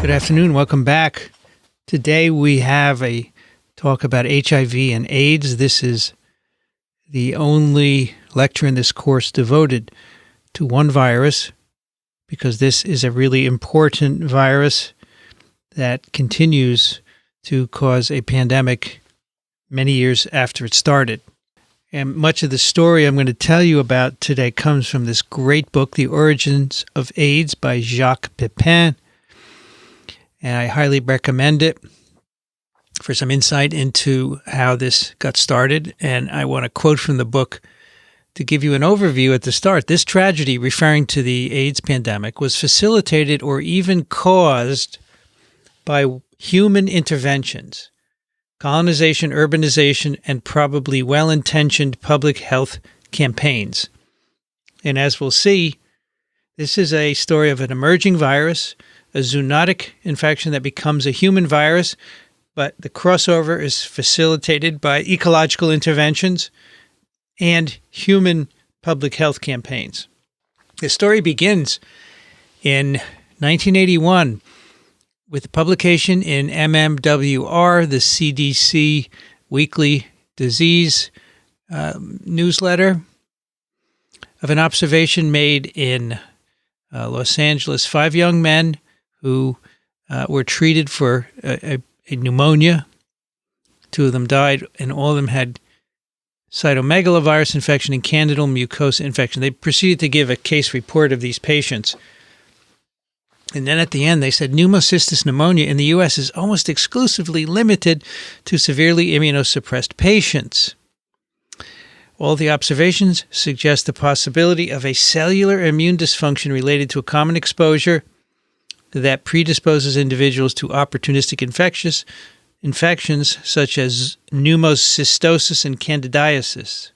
Good afternoon. Welcome back. Today we have a talk about HIV and AIDS. This is the only lecture in this course devoted to one virus because this is a really important virus that continues to cause a pandemic many years after it started. And much of the story I'm going to tell you about today comes from this great book, The Origins of AIDS by SIVcpz. And I highly recommend it for some insight into how this got started. And I want to quote from the book to give you an overview at the start. This tragedy, referring to the AIDS pandemic, was facilitated or even caused by human interventions, colonization, urbanization, and probably well-intentioned public health campaigns. And as we'll see, this is a story of an emerging virus, a zoonotic infection that becomes a human virus, but the crossover is facilitated by ecological interventions and human public health campaigns. The story begins in 1981 with the publication in MMWR, the CDC weekly disease newsletter, of an observation made in Los Angeles. 5 young men who were treated for a pneumonia. 2 of them died, and all of them had cytomegalovirus infection and candidal mucosa infection. They proceeded to give a case report of these patients. And then at the end, they said pneumocystis pneumonia in the U.S. is almost exclusively limited to severely immunosuppressed patients. All the observations suggest the possibility of a cellular immune dysfunction related to a common exposure that predisposes individuals to opportunistic infections such as pneumocystosis and candidiasis.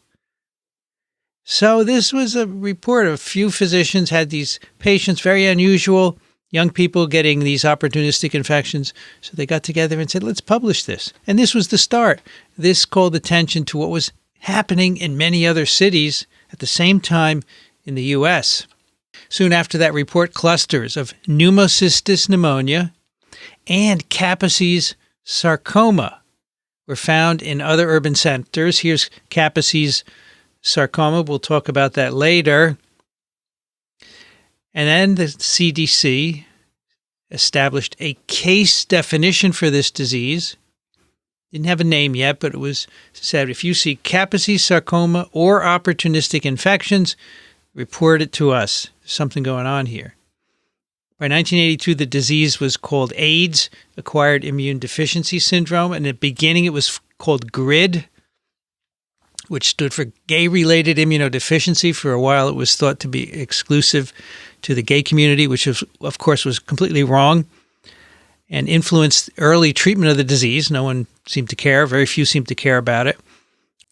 So this was a report of a few physicians had these patients, very unusual, young people getting these opportunistic infections. So they got together and said, let's publish this. And this was the start. This called attention to what was happening in many other cities at the same time in the U.S. Soon after that report, clusters of pneumocystis pneumonia and Kaposi's sarcoma were found in other urban centers. Here's Kaposi's sarcoma. We'll talk about that later. And then the CDC established a case definition for this disease. Didn't have a name yet, but it was said if you see Kaposi's sarcoma or opportunistic infections, report it to us. There's something going on here. By 1982, the disease was called AIDS, acquired immune deficiency syndrome. And in the beginning, it was called GRID, which stood for gay-related immunodeficiency. For a while, it was thought to be exclusive to the gay community, which of course was completely wrong and influenced early treatment of the disease. No one seemed to care. Very few seemed to care about it.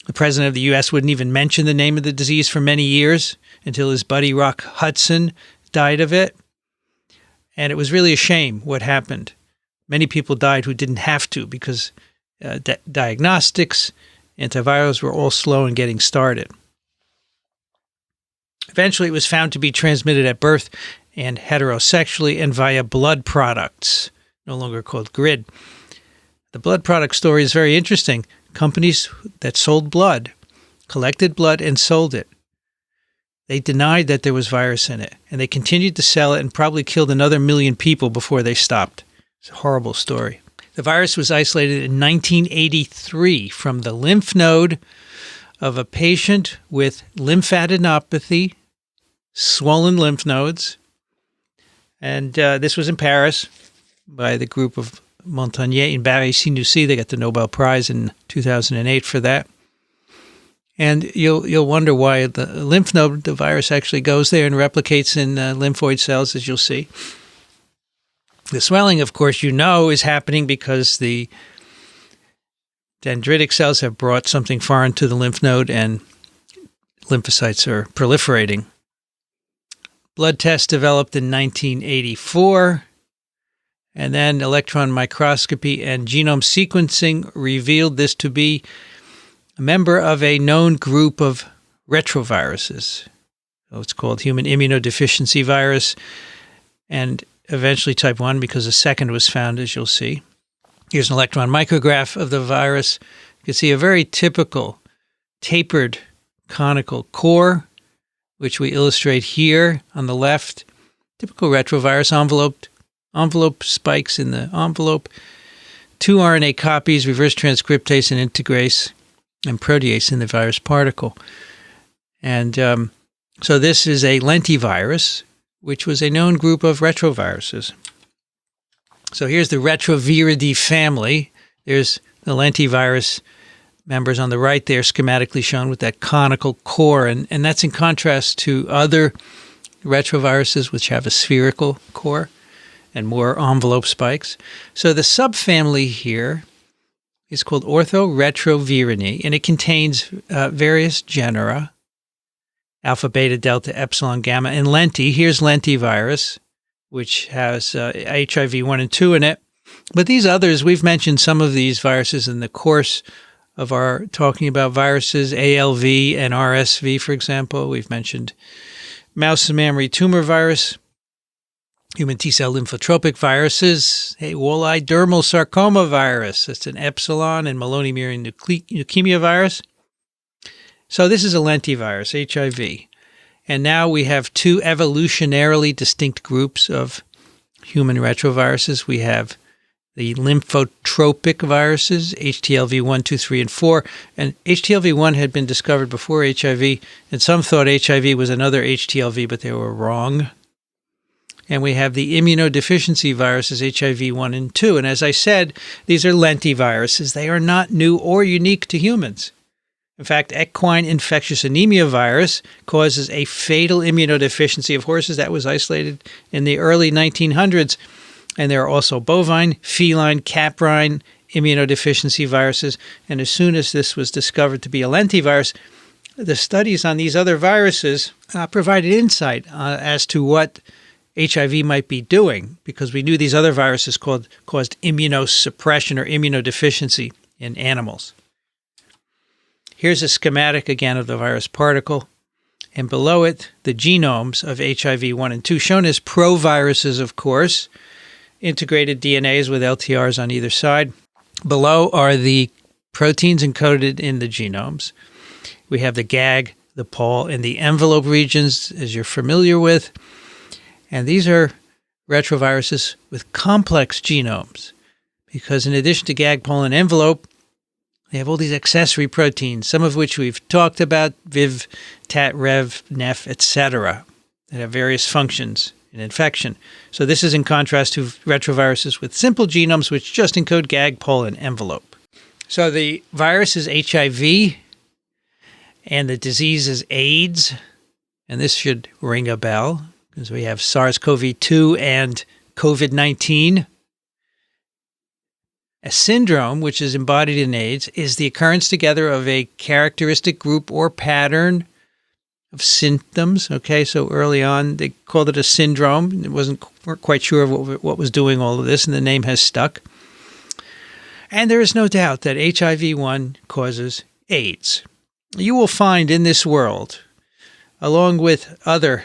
The president of the U.S. wouldn't even mention the name of the disease for many years until his buddy Rock Hudson died of it. And it was really a shame what happened. Many people died who didn't have to because diagnostics, antivirals were all slow in getting started. Eventually, it was found to be transmitted at birth and heterosexually and via blood products, no longer called GRID. The blood product story is very interesting. Companies that sold blood, collected blood and sold it. They denied that there was virus in it, and they continued to sell it and probably killed another 1 million people before they stopped. It's a horrible story. The virus was isolated in 1983 from the lymph node of a patient with lymphadenopathy, swollen lymph nodes. And this was in Paris by the group of Montagnier and Barré-Sinoussi. They got the Nobel Prize in 2008 for that. And you'll wonder why the lymph node, the virus actually goes there and replicates in lymphoid cells, as you'll see. The swelling, of course, is happening because the dendritic cells have brought something foreign to the lymph node and lymphocytes are proliferating. Blood tests developed in 1984, and then electron microscopy and genome sequencing revealed this to be a member of a known group of retroviruses. So it's called human immunodeficiency virus. And eventually type 1 because a second was found, as you'll see. Here's an electron micrograph of the virus. You can see a very typical tapered conical core, which we illustrate here on the left. Typical retrovirus envelope spikes in the envelope, 2 RNA copies, reverse transcriptase and integrase, and protease in the virus particle. And so this is a lentivirus, which was a known group of retroviruses. So here's the Retroviridae family. There's the lentivirus members on the right there, schematically shown with that conical core, and that's in contrast to other retroviruses which have a spherical core and more envelope spikes. So the subfamily here is called Retroviridae, and it contains various genera, alpha, beta, delta, epsilon, gamma, and lenti. Here's lentivirus, which has HIV 1 and 2 in it. But these others, we've mentioned some of these viruses in the course of our talking about viruses, ALV and RSV, for example. We've mentioned mouse mammary tumor virus, human T-cell lymphotropic viruses, walleye dermal sarcoma virus, that's an epsilon, and Maloney-Murian leukemia virus. So this is a lentivirus, HIV. And now we have 2 evolutionarily distinct groups of human retroviruses. We have the lymphotropic viruses, HTLV 1, 2, 3, and 4. And HTLV 1 had been discovered before HIV, and some thought HIV was another HTLV, but they were wrong. And we have the immunodeficiency viruses, HIV 1 and 2. And as I said, these are lentiviruses. They are not new or unique to humans. In fact, equine infectious anemia virus causes a fatal immunodeficiency of horses. That was isolated in the early 1900s. And there are also bovine, feline, caprine immunodeficiency viruses. And as soon as this was discovered to be a lentivirus, the studies on these other viruses provided insight as to what HIV might be doing, because we knew these other viruses caused immunosuppression or immunodeficiency in animals. Here's a schematic again of the virus particle, and below it, the genomes of HIV 1 and 2, shown as proviruses, of course, integrated DNAs with LTRs on either side. Below are the proteins encoded in the genomes. We have the GAG, the POL, and the envelope regions, as you're familiar with. And these are retroviruses with complex genomes, because in addition to GAG, POL, and envelope, they have all these accessory proteins, some of which we've talked about, Viv, TAT, Rev, NEF, etc., that have various functions in infection. So this is in contrast to retroviruses with simple genomes, which just encode GAG, POL, and envelope. So the virus is HIV, and the disease is AIDS, and this should ring a bell, because we have SARS-CoV-2 and COVID-19. A syndrome, which is embodied in AIDS, is the occurrence together of a characteristic group or pattern of symptoms. Okay, so early on, they called it a syndrome. It weren't quite sure of what was doing all of this, and the name has stuck. And there is no doubt that HIV-1 causes AIDS. You will find in this world, along with other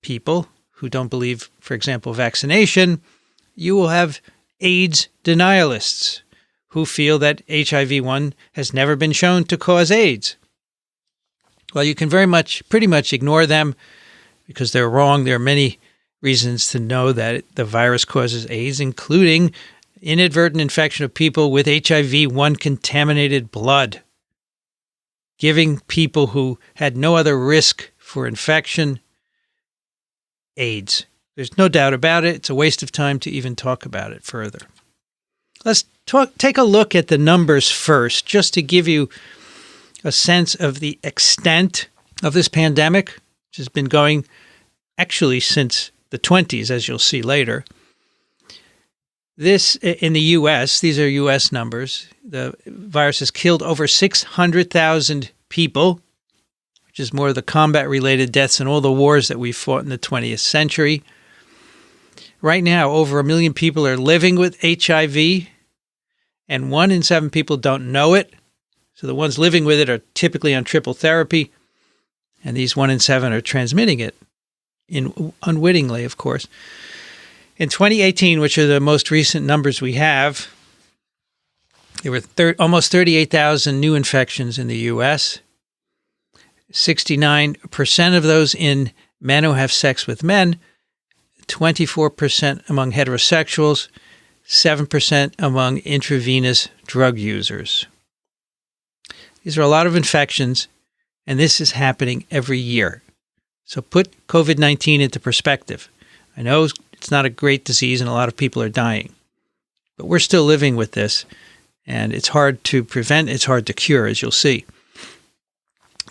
people who don't believe, for example, vaccination, you will have AIDS denialists who feel that HIV-1 has never been shown to cause AIDS. Well, you can pretty much ignore them because they're wrong. There are many reasons to know that the virus causes AIDS, including inadvertent infection of people with HIV-1 contaminated blood, giving people who had no other risk for infection AIDS. There's no doubt about it. It's a waste of time to even talk about it further. Let's take a look at the numbers first, just to give you a sense of the extent of this pandemic, which has been going actually since the 20s, as you'll see later. This, in the U.S., these are U.S. numbers. The virus has killed over 600,000 people, which is more of the combat-related deaths in all the wars that we fought in the 20th century. Right now, over 1 million people are living with HIV, and 1 in 7 people don't know it. So the ones living with it are typically on triple therapy, and these 1 in 7 are transmitting it unwittingly, of course. In 2018, which are the most recent numbers we have, there were almost 38,000 new infections in the U.S. 69% of those in men who have sex with men, 24% among heterosexuals, 7% among intravenous drug users. These are a lot of infections, and this is happening every year. So put COVID-19 into perspective. I know it's not a great disease and a lot of people are dying, but we're still living with this, and it's hard to prevent, it's hard to cure, as you'll see.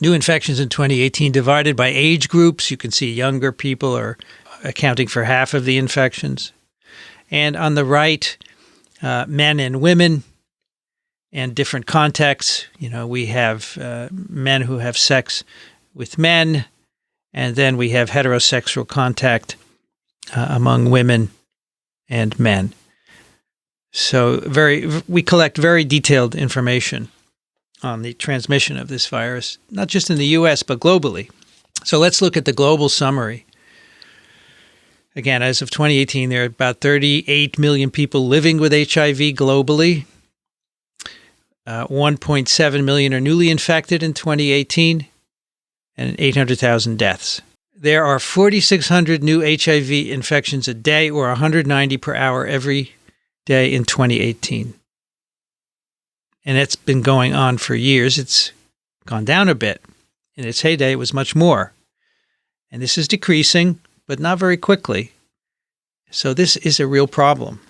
New infections in 2018 divided by age groups. You can see younger people are accounting for half of the infections. And on the right, men and women and different contexts. We have men who have sex with men, and then we have heterosexual contact among women and men. So we collect very detailed information on the transmission of this virus, not just in the U.S., but globally. So let's look at the global summary. Again, as of 2018, there are about 38 million people living with HIV globally. 1.7 million are newly infected in 2018, and 800,000 deaths. There are 4,600 new HIV infections a day, or 190 per hour every day in 2018. And it's been going on for years. It's gone down a bit. In its heyday, it was much more. And this is decreasing, but not very quickly. So this is a real problem.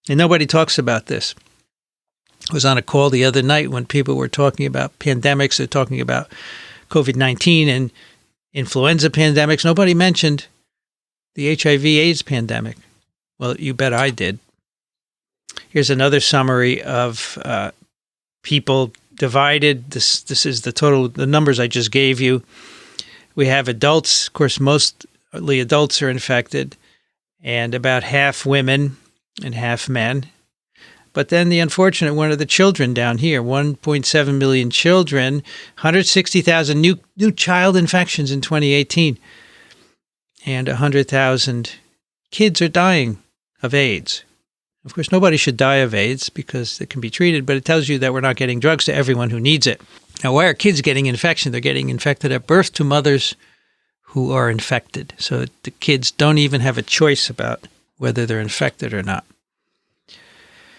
And nobody talks about this. I was on a call the other night when people were talking about pandemics. They're talking about COVID-19 and influenza pandemics. Nobody mentioned the HIV/AIDS pandemic. Well, you bet I did. Here's another summary of people divided. This is the numbers I just gave you. We have adults. Of course, mostly adults are infected, and about half women and half men. But then the unfortunate one are the children down here. 1.7 million children, 160,000 new child infections in 2018, and 100,000 kids are dying of AIDS. Of course, nobody should die of AIDS because it can be treated, but it tells you that we're not getting drugs to everyone who needs it. Now, why are kids getting infection? They're getting infected at birth to mothers who are infected. So the kids don't even have a choice about whether they're infected or not.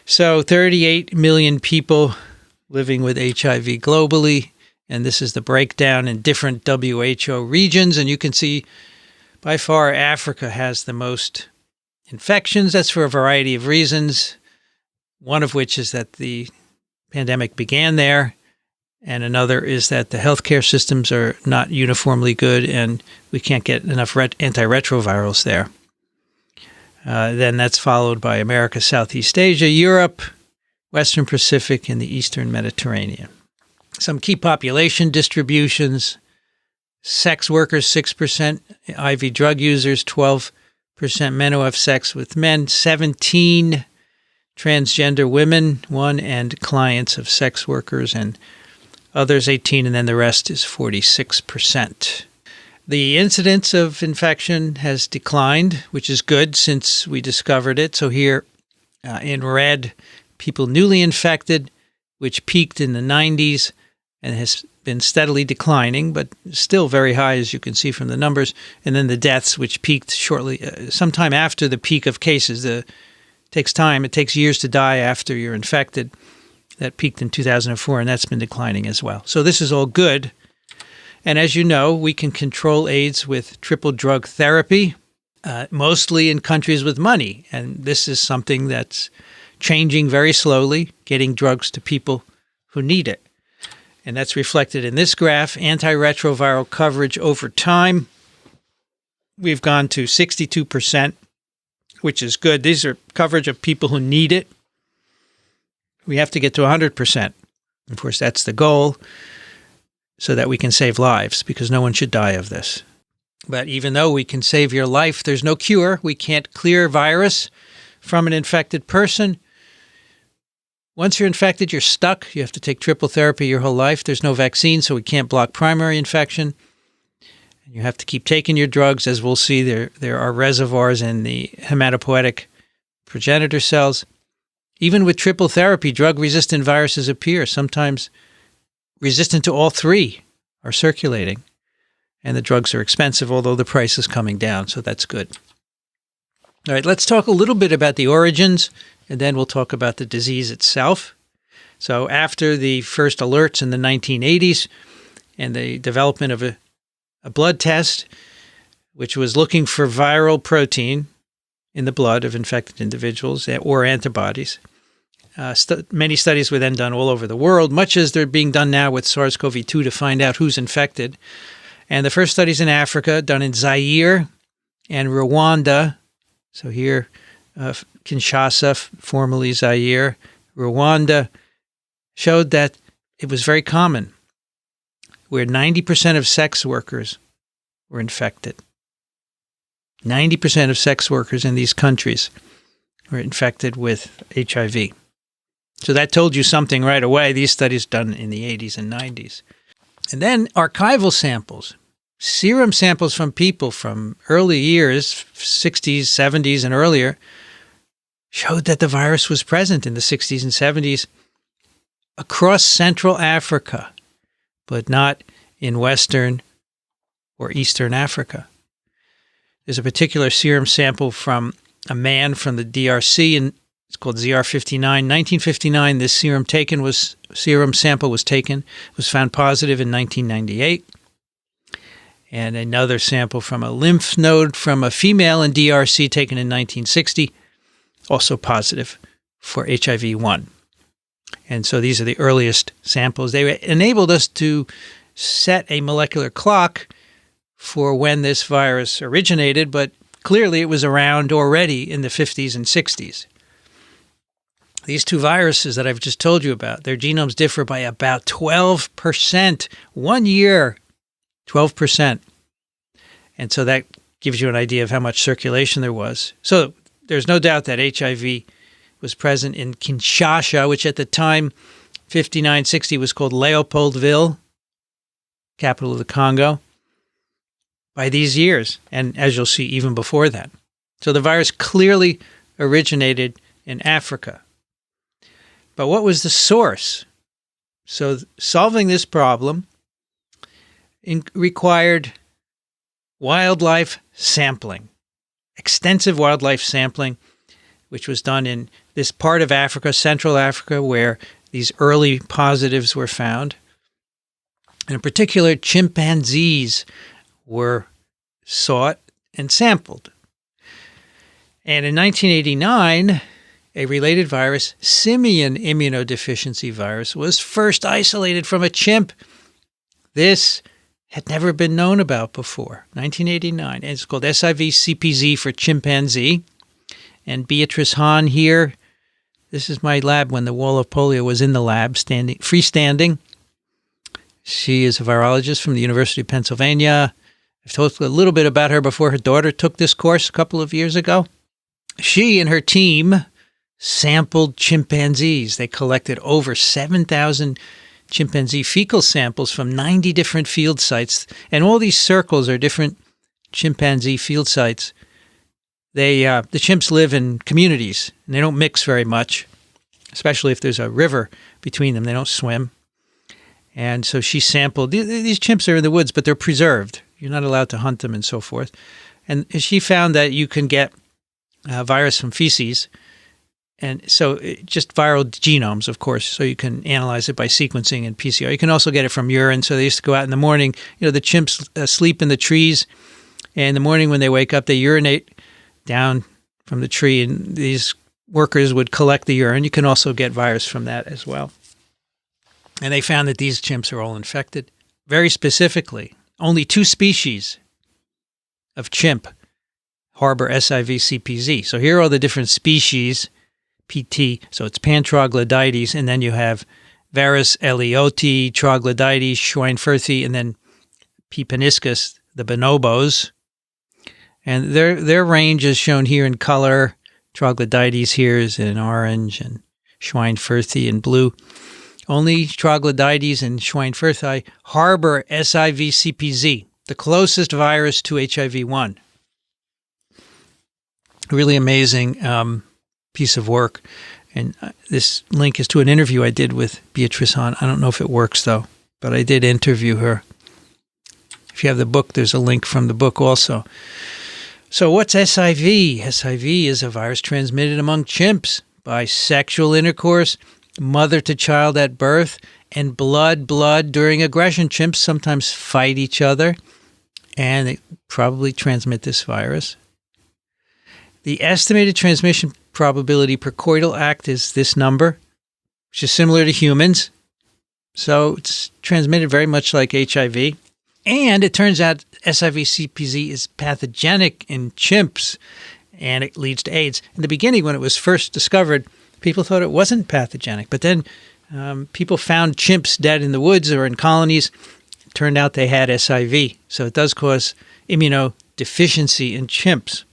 So 38 million people living with HIV globally, and this is the breakdown in different WHO regions. And you can see by far Africa has the most infections. That's for a variety of reasons, one of which is that the pandemic began there, and another is that the healthcare systems are not uniformly good and we can't get enough antiretrovirals there. Then that's followed by America, Southeast Asia, Europe, Western Pacific, and the Eastern Mediterranean. Some key population distributions: sex workers, 6%, IV drug users, 12%, men who have sex with men, 17%, transgender women, 1%, and clients of sex workers, and others, 18%, and then the rest is 46%. The incidence of infection has declined, which is good since we discovered it. So here in red, people newly infected, which peaked in the 90s and has been steadily declining, but still very high, as you can see from the numbers. And then the deaths, which peaked shortly, sometime after the peak of cases. It takes time. It takes years to die after you're infected. That peaked in 2004, and that's been declining as well. So this is all good. And as you know, we can control AIDS with triple drug therapy, mostly in countries with money. And this is something that's changing very slowly, getting drugs to people who need it. And that's reflected in this graph, antiretroviral coverage over time. We've gone to 62%, which is good. These are coverage of people who need it. We have to get to 100%. Of course, that's the goal, so that we can save lives, because no one should die of this. But even though we can save your life, there's no cure. We can't clear virus from an infected person. Once you're infected, you're stuck. You have to take triple therapy your whole life. There's no vaccine, so we can't block primary infection. You have to keep taking your drugs. As we'll see, there are reservoirs in the hematopoietic progenitor cells. Even with triple therapy, drug-resistant viruses appear. Sometimes resistant to all three are circulating. And the drugs are expensive, although the price is coming down, so that's good. All right, let's talk a little bit about the origins, and then we'll talk about the disease itself. So after the first alerts in the 1980s and the development of a blood test, which was looking for viral protein in the blood of infected individuals or antibodies, many studies were then done all over the world, much as they're being done now with SARS-CoV-2 to find out who's infected. And the first studies in Africa, done in Zaire and Rwanda, so here, Kinshasa, formerly Zaire, Rwanda, showed that it was very common, where 90% of sex workers were infected. 90% of sex workers in these countries were infected with HIV. So that told you something right away. These studies done in the 80s and 90s. And then archival samples, serum samples from people from early years, 60s, 70s, and earlier, showed that the virus was present in the 60s and 70s across Central Africa, but not in Western or Eastern Africa. There's a particular serum sample from a man from the DRC, and it's called ZR59. 1959, this serum sample was taken, was found positive in 1998. And another sample from a lymph node from a female in DRC taken in 1960, also positive for HIV-1. And so these are the earliest samples. They enabled us to set a molecular clock for when this virus originated, but clearly it was around already in the 50s and 60s. These two viruses that I've just told you about, their genomes differ by about 12%. 1 year, 12%. And so that gives you an idea of how much circulation there was. So there's no doubt that HIV was present in Kinshasa, which at the time, 59-60, was called Leopoldville, capital of the Congo, by these years, and as you'll see, even before that. So the virus clearly originated in Africa. But what was the source? So solving this problem required wildlife sampling, extensive wildlife sampling, which was done in this part of Africa, Central Africa, where these early positives were found. And in particular, chimpanzees were sought and sampled. And in 1989, a related virus, simian immunodeficiency virus, was first isolated from a chimp. This had never been known about before, 1989. And it's called SIVcpz for chimpanzee. And Beatrice Hahn here, this is my lab when the wall of polio was in the lab, freestanding. She is a virologist from the University of Pennsylvania. I've told a little bit about her before. Her daughter took this course a couple of years ago. She and her team sampled chimpanzees. They collected over 7,000 chimpanzee fecal samples from 90 different field sites. And all these circles are different chimpanzee field sites. The chimps live in communities, and they don't mix very much, especially if there's a river between them. They don't swim. And so she sampled. These chimps are in the woods, but they're preserved. You're not allowed to hunt them and so forth. And she found that you can get virus from feces, and so just viral genomes, of course, so you can analyze it by sequencing and PCR. You can also get it from urine. So they used to go out in the morning. You know, the chimps sleep in the trees, and in the morning when they wake up, they urinate down from the tree, and these workers would collect the urine. You can also get virus from that as well. And they found that these chimps are all infected. Very specifically, only 2 species of chimp harbor SIVcpz. So here are all the different species, PT, so it's Pantroglodytes, and then you have Varus elioti, Troglodytes, Schweinfurthi, and then P. paniscus, the bonobos. And their range is shown here in color. Troglodytes here is in orange, and Schweinfurthi in blue. Only Troglodytes and Schweinfurthi harbor SIVcpz. the closest virus to HIV-1. Really amazing piece of work. And this link is to an interview I did with Beatrice Hahn. I don't know if it works, though, but I did interview her. If you have the book, there's a link from the book also. So what's SIV? SIV is a virus transmitted among chimps by sexual intercourse, mother to child at birth, and blood during aggression. Chimps sometimes fight each other, and they probably transmit this virus. The estimated transmission probability per coital act is this number, which is similar to humans. So it's transmitted very much like HIV. And it turns out SIVcpz is pathogenic in chimps, and it leads to AIDS. In the beginning, when it was first discovered, people thought it wasn't pathogenic. But then people found chimps dead in the woods or in colonies. It turned out they had SIV. So it does cause immunodeficiency in chimps.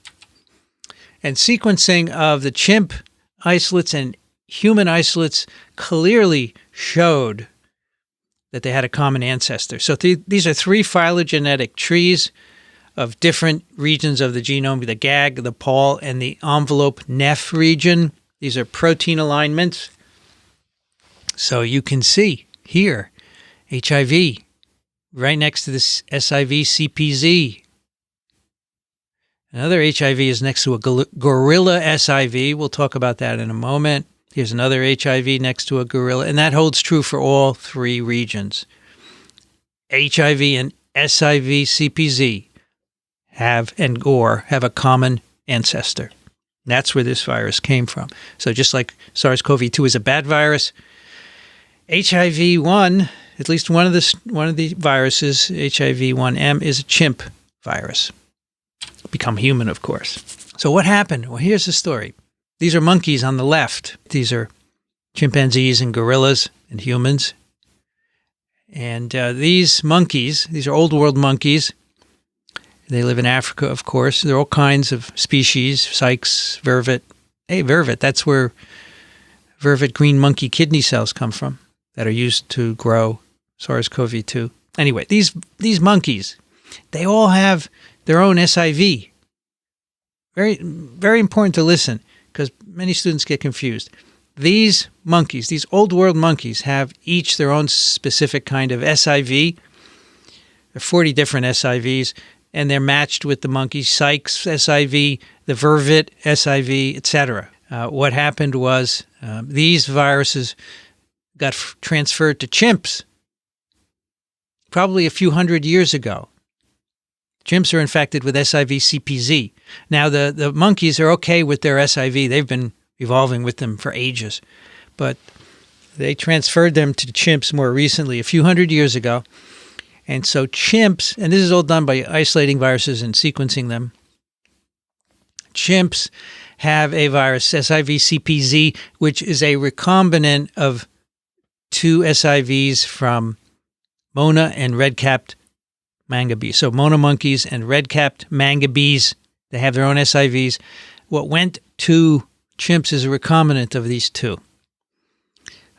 And sequencing of the chimp isolates and human isolates clearly showed that they had a common ancestor. So these are three phylogenetic trees of different regions of the genome, the GAG, the PAL, and the envelope NEF region. These are protein alignments. So you can see here, HIV, right next to this SIVcpz. Another HIV is next to a gorilla SIV. We'll talk about that in a moment. Here's another HIV next to a gorilla, and that holds true for all three regions. HIV and SIVcpz have a common ancestor. That's where this virus came from. So just like SARS-CoV-2 is a bad virus, HIV-1, at least one of the viruses, HIV-1M, is a chimp virus. Become human, of course. So what happened? Well, here's the story. These are monkeys on the left. These are chimpanzees and gorillas and humans. And these monkeys, these are old world monkeys. They live in Africa, of course. There are all kinds of species, SIVcpz, vervet. Hey, vervet, that's where vervet green monkey kidney cells come from that are used to grow SARS-CoV-2. Anyway, these monkeys, they all have their own SIV. Very, very important to listen because many students get confused. These monkeys, these old world monkeys, have each their own specific kind of SIV. There are 40 different SIVs, and they're matched with the monkey SIVcpz SIV, the vervet SIV, etc. What happened was these viruses got transferred to chimps probably a few hundred years ago. Chimps are infected with SIVcpz. Now, the monkeys are okay with their SIV. They've been evolving with them for ages. But they transferred them to chimps more recently, a few hundred years ago. And so chimps, and this is all done by isolating viruses and sequencing them, chimps have a virus, SIVcpz, which is a recombinant of two SIVs from Mona and red-capped mangabees. So Mona monkeys and red-capped mangabees, they have their own SIVs. What went to chimps is a recombinant of these two.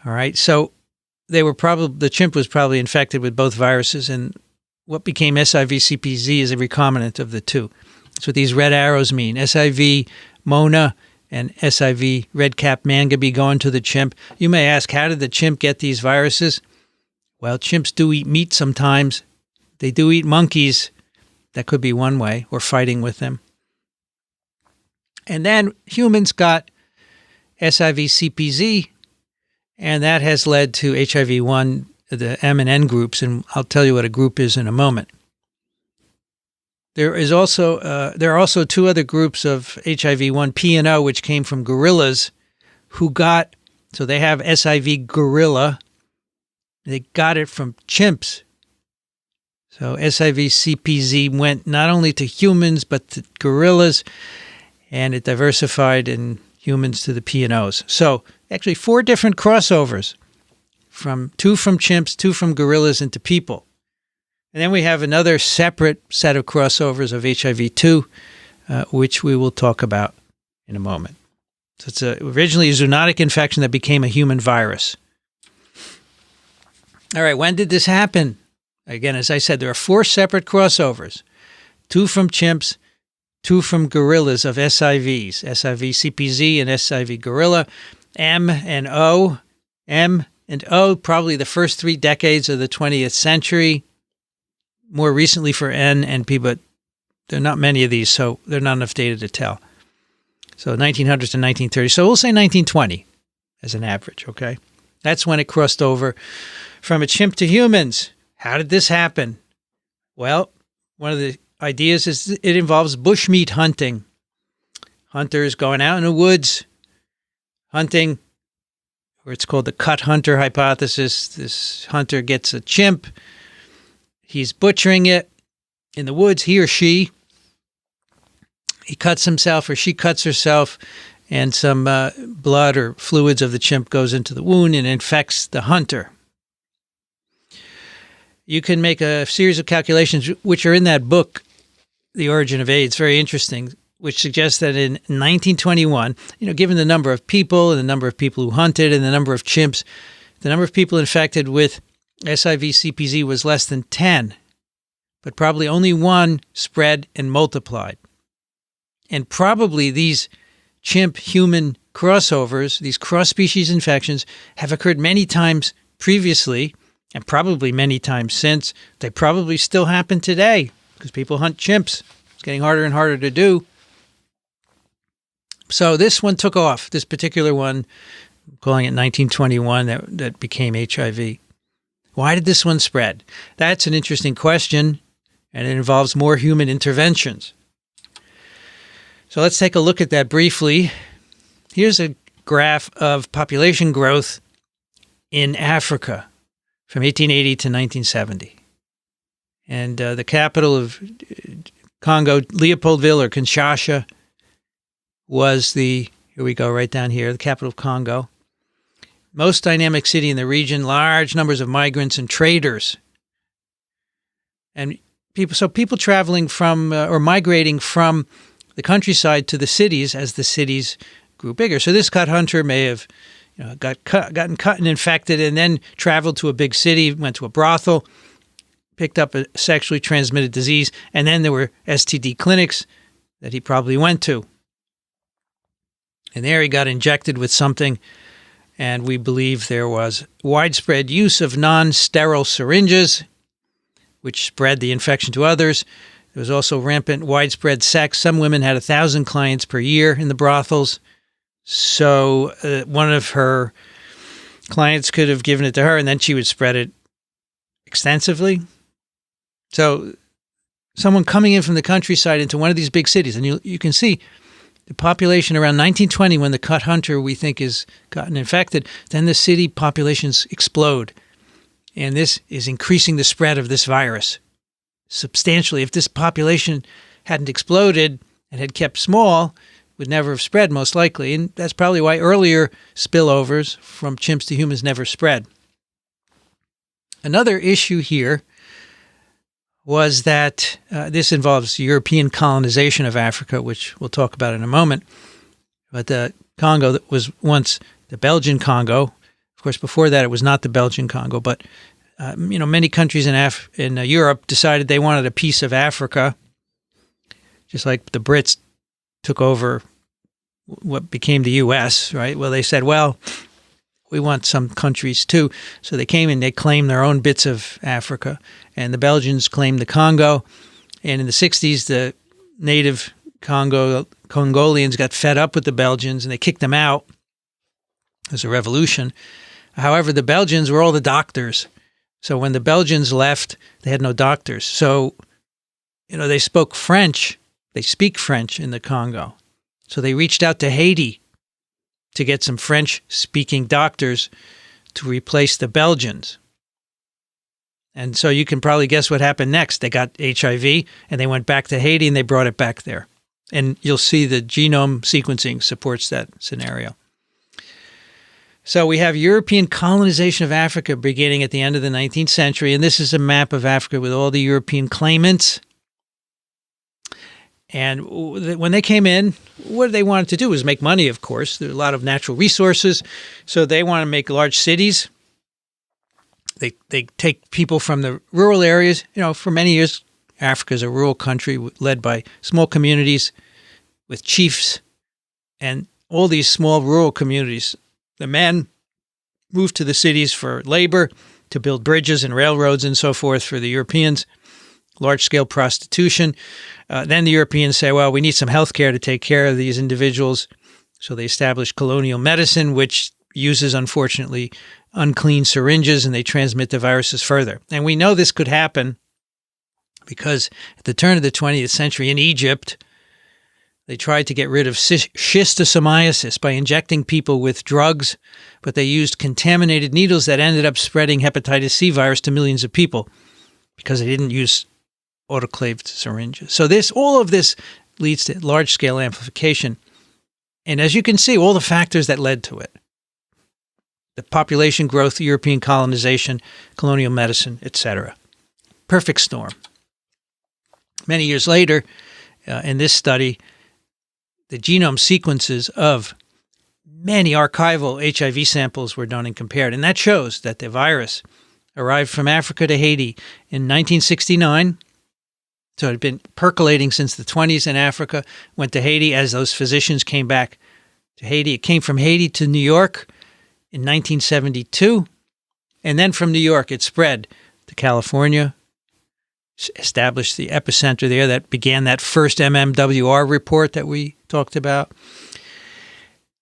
All right, so the chimp was probably infected with both viruses, and what became SIVcpz is a recombinant of the two. That's what these red arrows mean. SIV Mona and SIV red-capped mangabee go into the chimp. You may ask, how did the chimp get these viruses? Well, chimps do eat meat sometimes. They do eat monkeys. That could be one way, or fighting with them. And then humans got SIVcpz, and that has led to HIV-1, the M and N groups, and I'll tell you what a group is in a moment. There are also two other groups of HIV-1 P and O, which came from gorillas, so they have SIV gorilla. They got it from chimps. So SIVcpz went not only to humans, but to gorillas, and it diversified in humans to the P and Os. So actually 4 different crossovers, two from chimps, 2 from gorillas into people. And then we have another separate set of crossovers of HIV-2, which we will talk about in a moment. So it's originally a zoonotic infection that became a human virus. All right, when did this happen? Again, as I said, there are 4 separate crossovers, 2 from chimps, 2 from gorillas of SIVs, SIVcpz and SIV gorilla, M and O. M and O, probably the first 3 decades of the 20th century. More recently for N and P, but there are not many of these, so there's not enough data to tell. So 1900s to 1930. So we'll say 1920 as an average, okay? That's when it crossed over from a chimp to humans. How did this happen? Well, one of the ideas is it involves bushmeat hunting. Hunters going out in the woods, hunting, or it's called the cut hunter hypothesis. This hunter gets a chimp. He's butchering it in the woods, he or she. He cuts himself or she cuts herself, and some blood or fluids of the chimp goes into the wound and infects the hunter. You can make a series of calculations, which are in that book, The Origin of AIDS, very interesting, which suggests that in 1921, given the number of people and the number of people who hunted and the number of chimps, the number of people infected with SIVcpz was less than 10, but probably only 1 spread and multiplied. And probably these chimp-human crossovers, these cross-species infections, have occurred many times previously and probably many times since. They probably still happen today because people hunt chimps. It's getting harder and harder to do. So this one took off, this particular one, I'm calling it 1921, that became HIV. Why did this one spread? That's an interesting question, and it involves more human interventions. So let's take a look at that briefly. Here's a graph of population growth in Africa from 1880 to 1970. And the capital of Congo, Leopoldville or Kinshasa, was here we go, right down here, the capital of Congo. Most dynamic city in the region, large numbers of migrants and traders. And people traveling from or migrating from the countryside to the cities as the cities grew bigger. So this cut hunter may have gotten cut and infected and then traveled to a big city, went to a brothel, picked up a sexually transmitted disease, and then there were STD clinics that he probably went to. And there he got injected with something, and we believe there was widespread use of non-sterile syringes, which spread the infection to others. There was also rampant, widespread sex. Some women had 1,000 clients per year in the brothels. So one of her clients could have given it to her, and then she would spread it extensively. So someone coming in from the countryside into one of these big cities, and you can see the population around 1920, when the cut hunter we think is gotten infected, then the city populations explode. And this is increasing the spread of this virus substantially. If this population hadn't exploded and had kept small, it would never have spread, most likely. And that's probably why earlier spillovers from chimps to humans never spread. Another issue here was that this involves European colonization of Africa, which we'll talk about in a moment. But the Congo that was once the Belgian Congo, of course, before that it was not the Belgian Congo, but many countries in Europe decided they wanted a piece of Africa, just like the Brits took over what became the U.S., right? Well, they said, well, we want some countries too. So they came and they claimed their own bits of Africa. And the Belgians claimed the Congo. And in the 60s, the native Congolians got fed up with the Belgians and they kicked them out. It was a revolution. However, the Belgians were all the doctors. So when the Belgians left, they had no doctors. So, they spoke French. They speak French in the Congo. So they reached out to Haiti to get some French-speaking doctors to replace the Belgians. And so you can probably guess what happened next. They got HIV, and they went back to Haiti, and they brought it back there. And you'll see the genome sequencing supports that scenario. So we have European colonization of Africa beginning at the end of the 19th century, and this is a map of Africa with all the European claimants. And when they came in, what they wanted to do was make money, of course. There are a lot of natural resources, so they want to make large cities. They take people from the rural areas. For many years, Africa is a rural country led by small communities with chiefs, and all these small rural communities. The men moved to the cities for labor, to build bridges and railroads and so forth for the Europeans, large-scale prostitution. Then the Europeans say, well, we need some health care to take care of these individuals. So they established colonial medicine, which uses, unfortunately, unclean syringes, and they transmit the viruses further. And we know this could happen because at the turn of the 20th century in Egypt, they tried to get rid of schistosomiasis by injecting people with drugs, but they used contaminated needles that ended up spreading hepatitis C virus to millions of people because they didn't use autoclaved syringes. So all of this leads to large-scale amplification. And as you can see, all the factors that led to it: the population growth, European colonization, colonial medicine, etc. Perfect storm. Many years later, in this study, the genome sequences of many archival HIV samples were done and compared. And that shows that the virus arrived from Africa to Haiti in 1969. So it had been percolating since the 20s in Africa, went to Haiti as those physicians came back to Haiti. It came from Haiti to New York in 1972. And then from New York, it spread to California, established the epicenter there that began that first MMWR report that we talked about.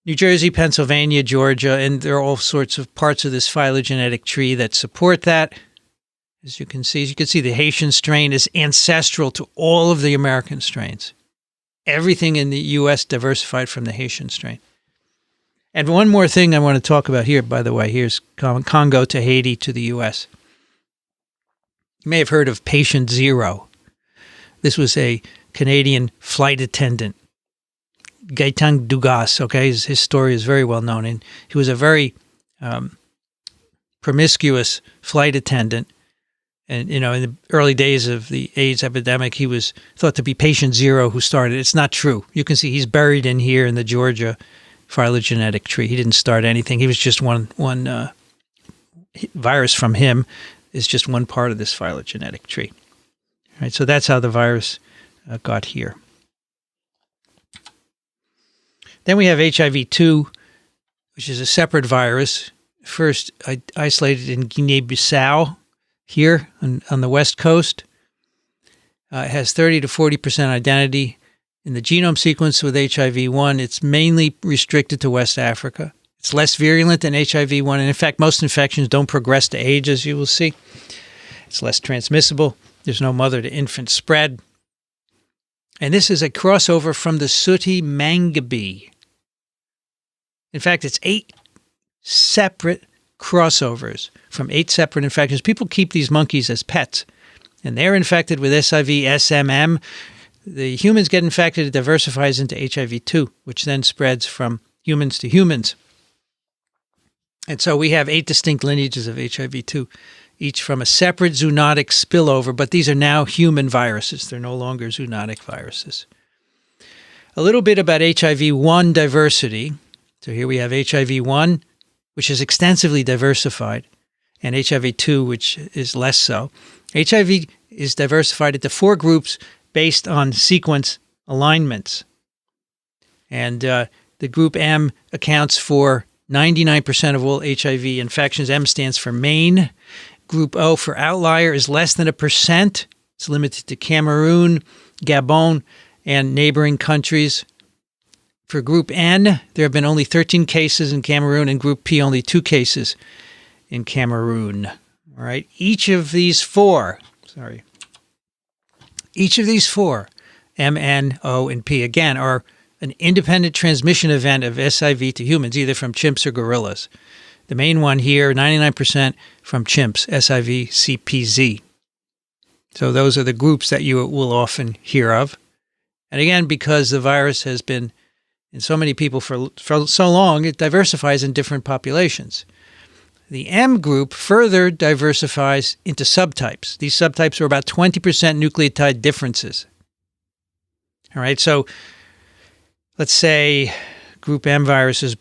New Jersey, Pennsylvania, Georgia, and there are all sorts of parts of this phylogenetic tree that support that. As you can see, the Haitian strain is ancestral to all of the American strains. Everything in the U.S. diversified from the Haitian strain. And one more thing I want to talk about here, by the way, here's Congo to Haiti to the U.S. You may have heard of Patient Zero. This was a Canadian flight attendant, Gaetan Dugas, okay? His story is very well known. And he was a very promiscuous flight attendant. And, in the early days of the AIDS epidemic, he was thought to be Patient Zero who started. It's not true. You can see he's buried in here in the Georgia phylogenetic tree. He didn't start anything. He was just one virus from him is just one part of this phylogenetic tree. All right, so that's how the virus got here. Then we have HIV-2, which is a separate virus, first isolated in Guinea-Bissau, here on the west coast. It has 30 to 40% identity in the genome sequence with HIV-1. It's mainly restricted to West Africa. It's less virulent than HIV-1, and in fact, most infections don't progress to AIDS, as you will see. It's less transmissible. There's no mother-to-infant spread. And this is a crossover from the sooty manga bee. In fact, it's 8 separate crossovers from 8 separate infections. People keep these monkeys as pets, and they're infected with SIV, SMM. The humans get infected, it diversifies into HIV-2, which then spreads from humans to humans. And so we have 8 distinct lineages of HIV-2, each from a separate zoonotic spillover, but these are now human viruses. They're no longer zoonotic viruses. A little bit about HIV-1 diversity. So here we have HIV-1, which is extensively diversified, and HIV-2, which is less so. HIV is diversified into 4 groups based on sequence alignments. And the group M accounts for 99% of all HIV infections. M stands for main. Group O for outlier is less than 1%. It's limited to Cameroon, Gabon, and neighboring countries. For Group N, there have been only 13 cases in Cameroon, and Group P, only 2 cases in Cameroon. All right. Each of these four, M, N, O, and P, again, are an independent transmission event of SIV to humans, either from chimps or gorillas. The main one here, 99% from chimps, SIVcpz. So those are the groups that you will often hear of. And again, because the virus has been in so many people for so long, it diversifies in different populations. The M group further diversifies into subtypes. These subtypes are about 20% nucleotide differences. All right, so let's say Group M virus is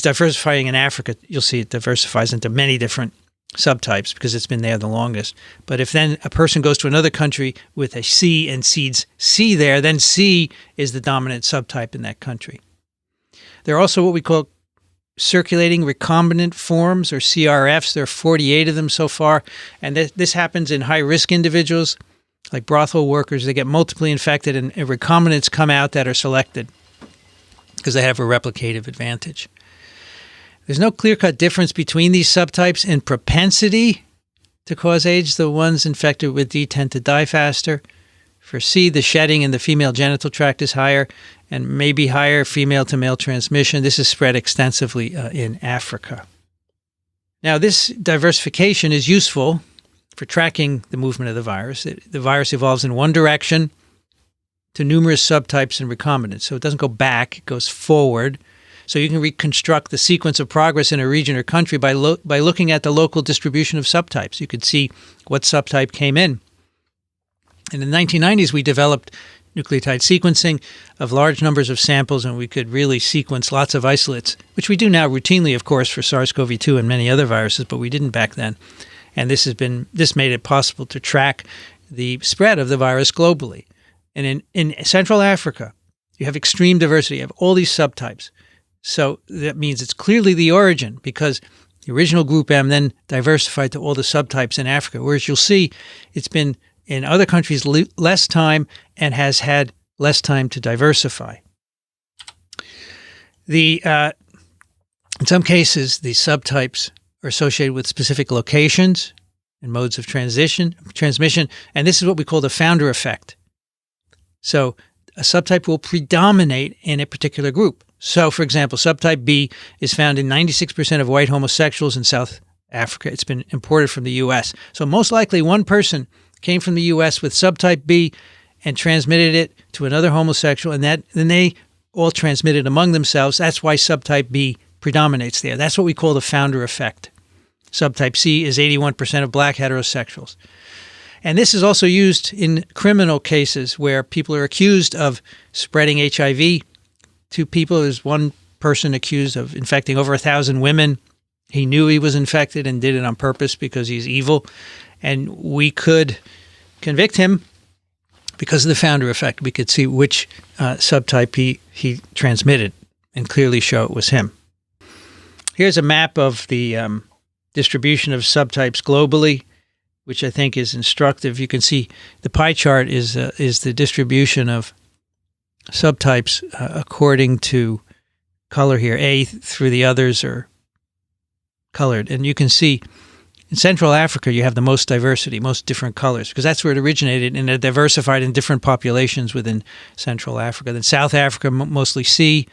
diversifying in Africa. You'll see it diversifies into many different subtypes because it's been there the longest. But if then a person goes to another country with a C and seeds C there, then C is the dominant subtype in that country. There are also what we call circulating recombinant forms, or CRFs. There are 48 of them so far. And this happens in high-risk individuals, like brothel workers. They get multiply infected, and recombinants come out that are selected because they have a replicative advantage. There's no clear-cut difference between these subtypes in propensity to cause AIDS. The ones infected with D tend to die faster. For C, the shedding in the female genital tract is higher and maybe higher female-to-male transmission. This is spread extensively in Africa. Now, this diversification is useful for tracking the movement of the virus. The virus evolves in one direction to numerous subtypes and recombinants. So it doesn't go back, it goes forward. So you can reconstruct the sequence of progress in a region or country by looking at the local distribution of subtypes. You could see what subtype came in. In the 1990s, we developed nucleotide sequencing of large numbers of samples, and we could really sequence lots of isolates, which we do now routinely, of course, for SARS-CoV-2 and many other viruses, but we didn't back then. And this made it possible to track the spread of the virus globally. And in Central Africa, you have extreme diversity. You have all these subtypes. So that means it's clearly the origin, because the original group M then diversified to all the subtypes in Africa, whereas you'll see it's been in other countries less time and has had less time to diversify. In some cases, the subtypes are associated with specific locations and modes of transmission, and this is what we call the founder effect. So a subtype will predominate in a particular group. So, for example, subtype B is found in 96% of white homosexuals in South Africa. It's been imported from the U.S. So most likely one person came from the U.S. with subtype B and transmitted it to another homosexual, and then they all transmitted among themselves. That's why subtype B predominates there. That's what we call the founder effect. Subtype C is 81% of black heterosexuals. And this is also used in criminal cases where people are accused of spreading HIV to people. There's one person accused of infecting over 1,000 women. He knew he was infected and did it on purpose because he's evil. And we could convict him because of the founder effect. We could see which subtype he transmitted and clearly show it was him. Here's a map of the distribution of subtypes globally, which I think is instructive. You can see the pie chart is the distribution of subtypes according to color here. A through the others are colored. And you can see in Central Africa, you have the most diversity, most different colors, because that's where it originated, and they're diversified in different populations within Central Africa. Then South Africa, mostly C.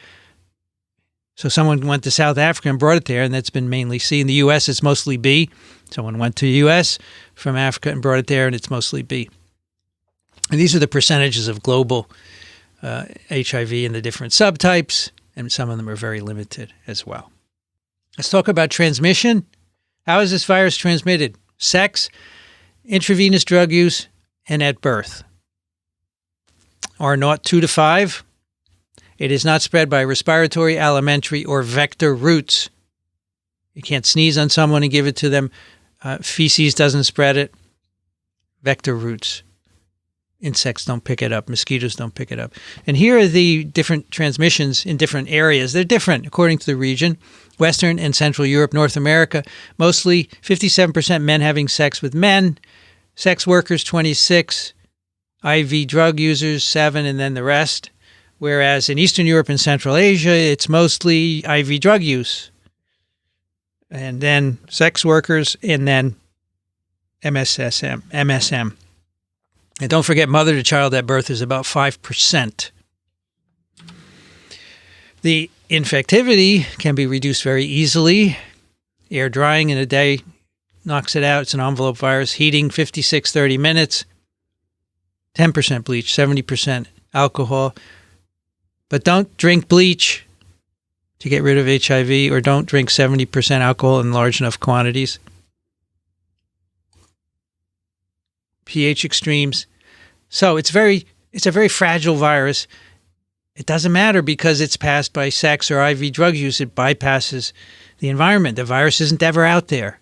So someone went to South Africa and brought it there, and that's been mainly C. In the U.S., it's mostly B. Someone went to the U.S. from Africa and brought it there, and it's mostly B. And these are the percentages of global HIV in the different subtypes, and some of them are very limited as well. Let's talk about transmission. How is this virus transmitted? Sex, intravenous drug use, and at birth. R0, 2 to 5. It is not spread by respiratory, alimentary, or vector routes. You can't sneeze on someone and give it to them. Feces doesn't spread it. Vector routes. Insects don't pick it up. Mosquitoes don't pick it up. And here are the different transmissions in different areas. They're different according to the region. Western and Central Europe, North America, mostly 57% men having sex with men. Sex workers, 26. IV drug users, 7, and then the rest. Whereas in Eastern Europe and Central Asia, it's mostly IV drug use. And then sex workers, and then MSM. And don't forget, mother to child at birth is about 5%. The infectivity can be reduced very easily. Air drying in a day knocks it out. It's an envelope virus. Heating, 56-30 minutes. 10% bleach, 70% alcohol. But don't drink bleach to get rid of HIV, or don't drink 70% alcohol in large enough quantities. pH extremes. So it's a very fragile virus. It doesn't matter because it's passed by sex or IV drug use. It bypasses the environment. The virus isn't ever out there.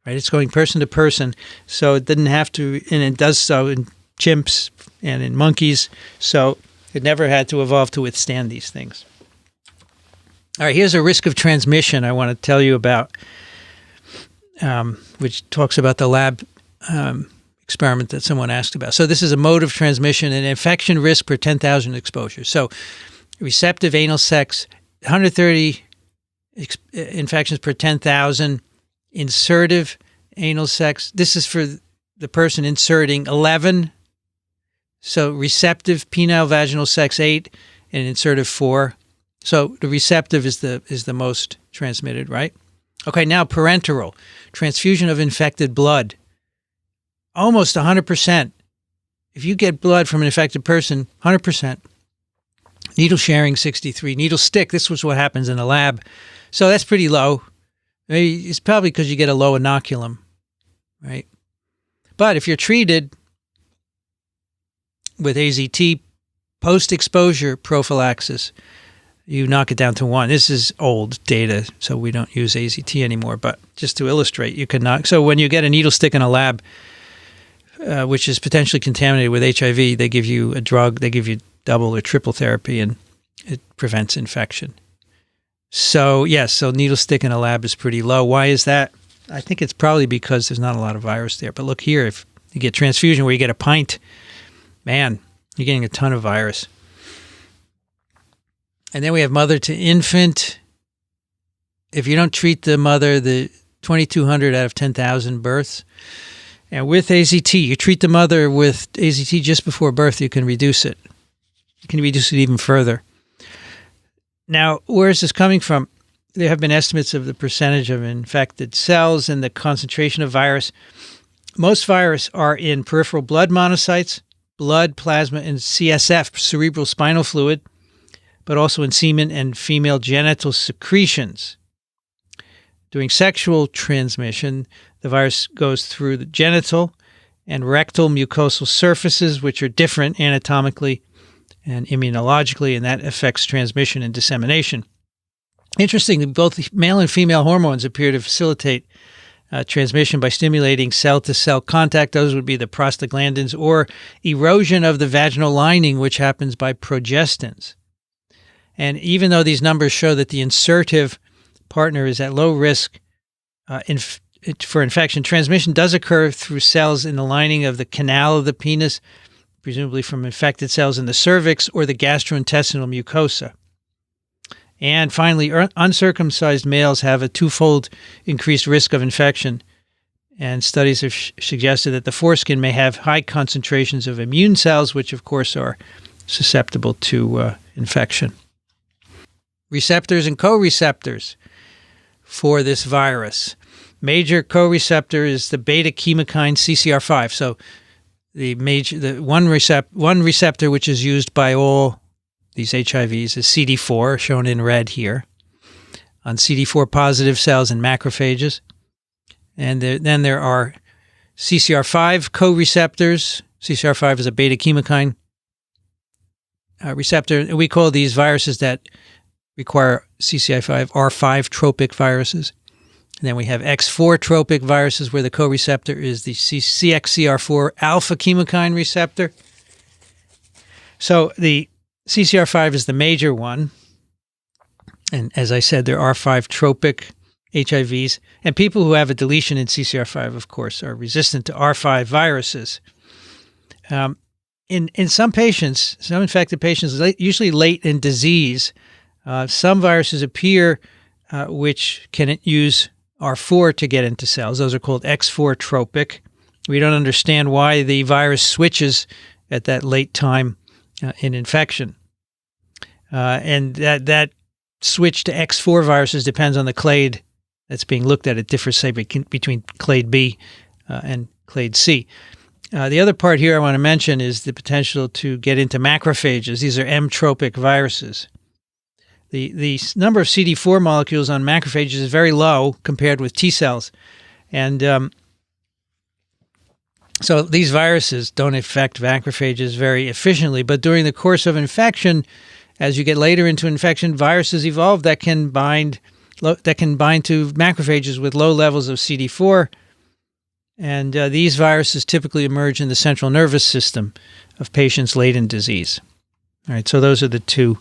right? It's going person to person, so it didn't have to, and it does so in chimps and in monkeys, so it never had to evolve to withstand these things. All right, here's a risk of transmission I want to tell you about, which talks about the lab experiment that someone asked about. So this is a mode of transmission and infection risk per 10,000 exposures. So receptive anal sex, 130 infections per 10,000. Insertive anal sex, this is for the person inserting, 11. So receptive penile vaginal sex, 8, and insertive, 4. So the receptive is the most transmitted, right? Okay, now parenteral, transfusion of infected blood, almost 100%. If you get blood from an infected person, 100%. Needle sharing, 63. Needle stick, this was what happens in the lab. So that's pretty low. Maybe it's probably because you get a low inoculum, right? But if you're treated with AZT post-exposure prophylaxis, you knock it down to 1. This is old data, so we don't use AZT anymore. But just to illustrate, you can knock. So when you get a needle stick in a lab, which is potentially contaminated with HIV, they give you a drug. They give you double or triple therapy, and it prevents infection. So, yes, so needle stick in a lab is pretty low. Why is that? I think it's probably because there's not a lot of virus there. But look here, if you get transfusion where you get a pint, man, you're getting a ton of virus. And then we have mother to infant. If you don't treat the mother, the 2,200 out of 10,000 births. And with AZT, you treat the mother with AZT just before birth, you can reduce it. You can reduce it even further. Now, where is this coming from? There have been estimates of the percentage of infected cells and the concentration of virus. Most virus are in peripheral blood monocytes, blood, plasma, and CSF, cerebral spinal fluid, but also in semen and female genital secretions. During sexual transmission, the virus goes through the genital and rectal mucosal surfaces, which are different anatomically and immunologically, and that affects transmission and dissemination. Interestingly, both male and female hormones appear to facilitate transmission by stimulating cell-to-cell contact. Those would be the prostaglandins, or erosion of the vaginal lining, which happens by progestins. And even though these numbers show that the insertive partner is at low risk for infection, transmission does occur through cells in the lining of the canal of the penis, presumably from infected cells in the cervix or the gastrointestinal mucosa. And finally, uncircumcised males have a twofold increased risk of infection, and studies have suggested that the foreskin may have high concentrations of immune cells, which of course are susceptible to infection. Receptors and co-receptors for this virus. Major co-receptor is the beta chemokine CCR5. So the one receptor which is used by all these HIVs is CD4, shown in red here, on CD4 positive cells and macrophages. And then there are CCR5 co-receptors. CCR5 is a beta chemokine receptor. We call these viruses that require CCR5 R5 tropic viruses. And then we have X4 tropic viruses where the co-receptor is the CXCR4 alpha chemokine receptor. So the CCR5 is the major one. And as I said, there are 5 tropic HIVs. And people who have a deletion in CCR5, of course, are resistant to R5 viruses. In some patients, some infected patients, usually late in disease, some viruses appear which can use R4 to get into cells. Those are called X4 tropic. We don't understand why the virus switches at that late time in infection. And that switch to X4 viruses depends on the clade that's being looked at. It differs, say, between clade B and clade C. The other part here I want to mention is the potential to get into macrophages. These are M-tropic viruses. The number of CD4 molecules on macrophages is very low compared with T cells. And so these viruses don't affect macrophages very efficiently. But during the course of infection, as you get later into infection, viruses evolve that can bind to macrophages with low levels of CD4 And these viruses typically emerge in the central nervous system of patients late in disease. All right, so those are the two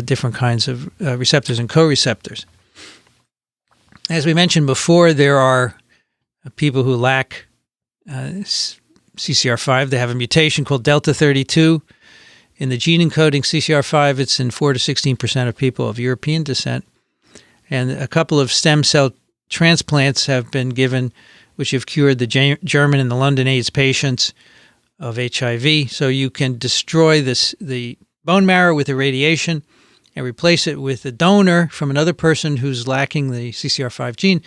different kinds of receptors and co-receptors. As we mentioned before, there are people who lack CCR5. They have a mutation called delta 32. In the gene encoding CCR5, it's in 4 to 16% of people of European descent. And a couple of stem cell transplants have been given, which have cured the German and the London AIDS patients of HIV. So you can destroy the bone marrow with irradiation and replace it with a donor from another person who's lacking the CCR5 gene,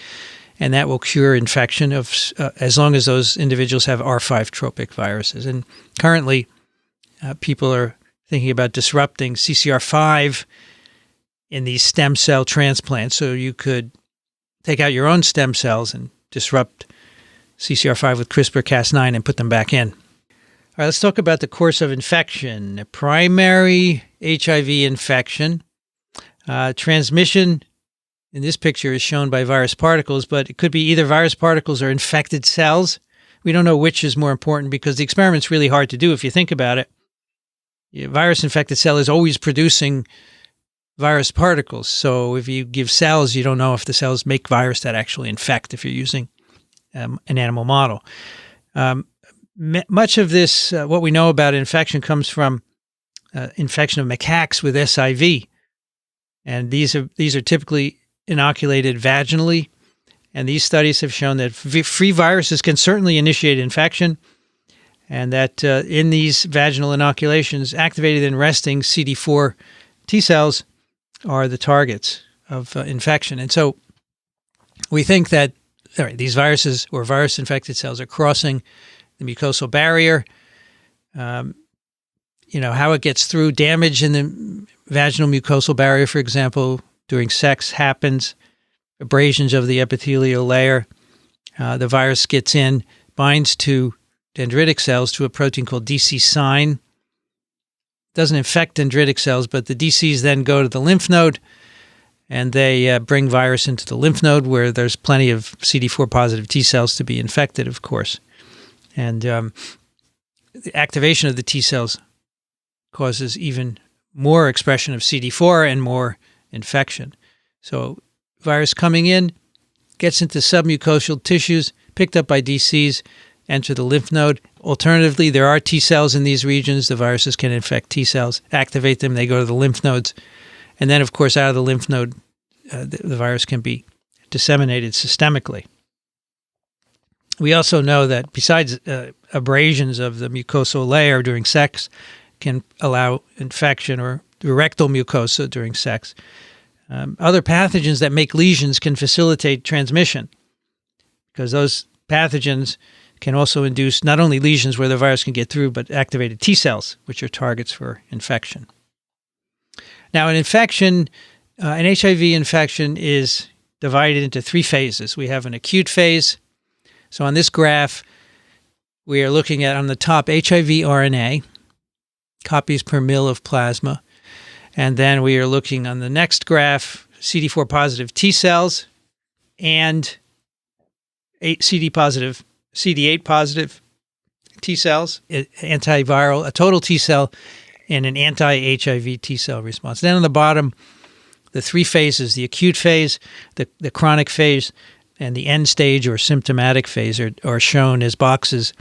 and that will cure infection of as long as those individuals have R5 tropic viruses. And currently, people are thinking about disrupting CCR5 in these stem cell transplants. So you could take out your own stem cells and disrupt CCR5 with CRISPR-Cas9 and put them back in. All right, let's talk about the course of infection. A primary HIV infection. Transmission in this picture is shown by virus particles, but it could be either virus particles or infected cells. We don't know which is more important because the experiment's really hard to do if you think about it. A virus-infected cell is always producing virus particles. So if you give cells, you don't know if the cells make virus that actually infect if you're using an animal model. Much of this, what we know about infection, comes from infection of macaques with SIV. And these are typically inoculated vaginally. And these studies have shown that free viruses can certainly initiate infection, and that in these vaginal inoculations, activated and resting CD4 T cells are the targets of infection. And so we think that these viruses or virus-infected cells are crossing the mucosal barrier. How it gets through, damage in the vaginal mucosal barrier, for example, during sex happens, abrasions of the epithelial layer. The virus gets in, binds to dendritic cells to a protein called DC sign. Doesn't infect dendritic cells, but the DCs then go to the lymph node, and they bring virus into the lymph node where there's plenty of CD4 positive T cells to be infected, of course. And the activation of the T cells causes even more expression of CD4 and more infection. So virus coming in, gets into submucosal tissues, picked up by DCs, enter the lymph node. Alternatively, there are T cells in these regions. The viruses can infect T cells, activate them, they go to the lymph nodes. And then, of course, out of the lymph node, the virus can be disseminated systemically. We also know that besides abrasions of the mucosal layer during sex can allow infection, or the rectal mucosa during sex. Other pathogens that make lesions can facilitate transmission, because those pathogens can also induce not only lesions where the virus can get through, but activated T cells, which are targets for infection. Now, an HIV infection is divided into 3 phases. We have an acute phase. So on this graph, we are looking at, on the top, HIV RNA, copies per mil of plasma. And then we are looking on the next graph, CD4 positive T cells and CD8 positive T cells, antiviral, a total T cell, and an anti-HIV T cell response. Then on the bottom, the 3 phases, the acute phase, the chronic phase, and the end stage or symptomatic phase are shown as boxes,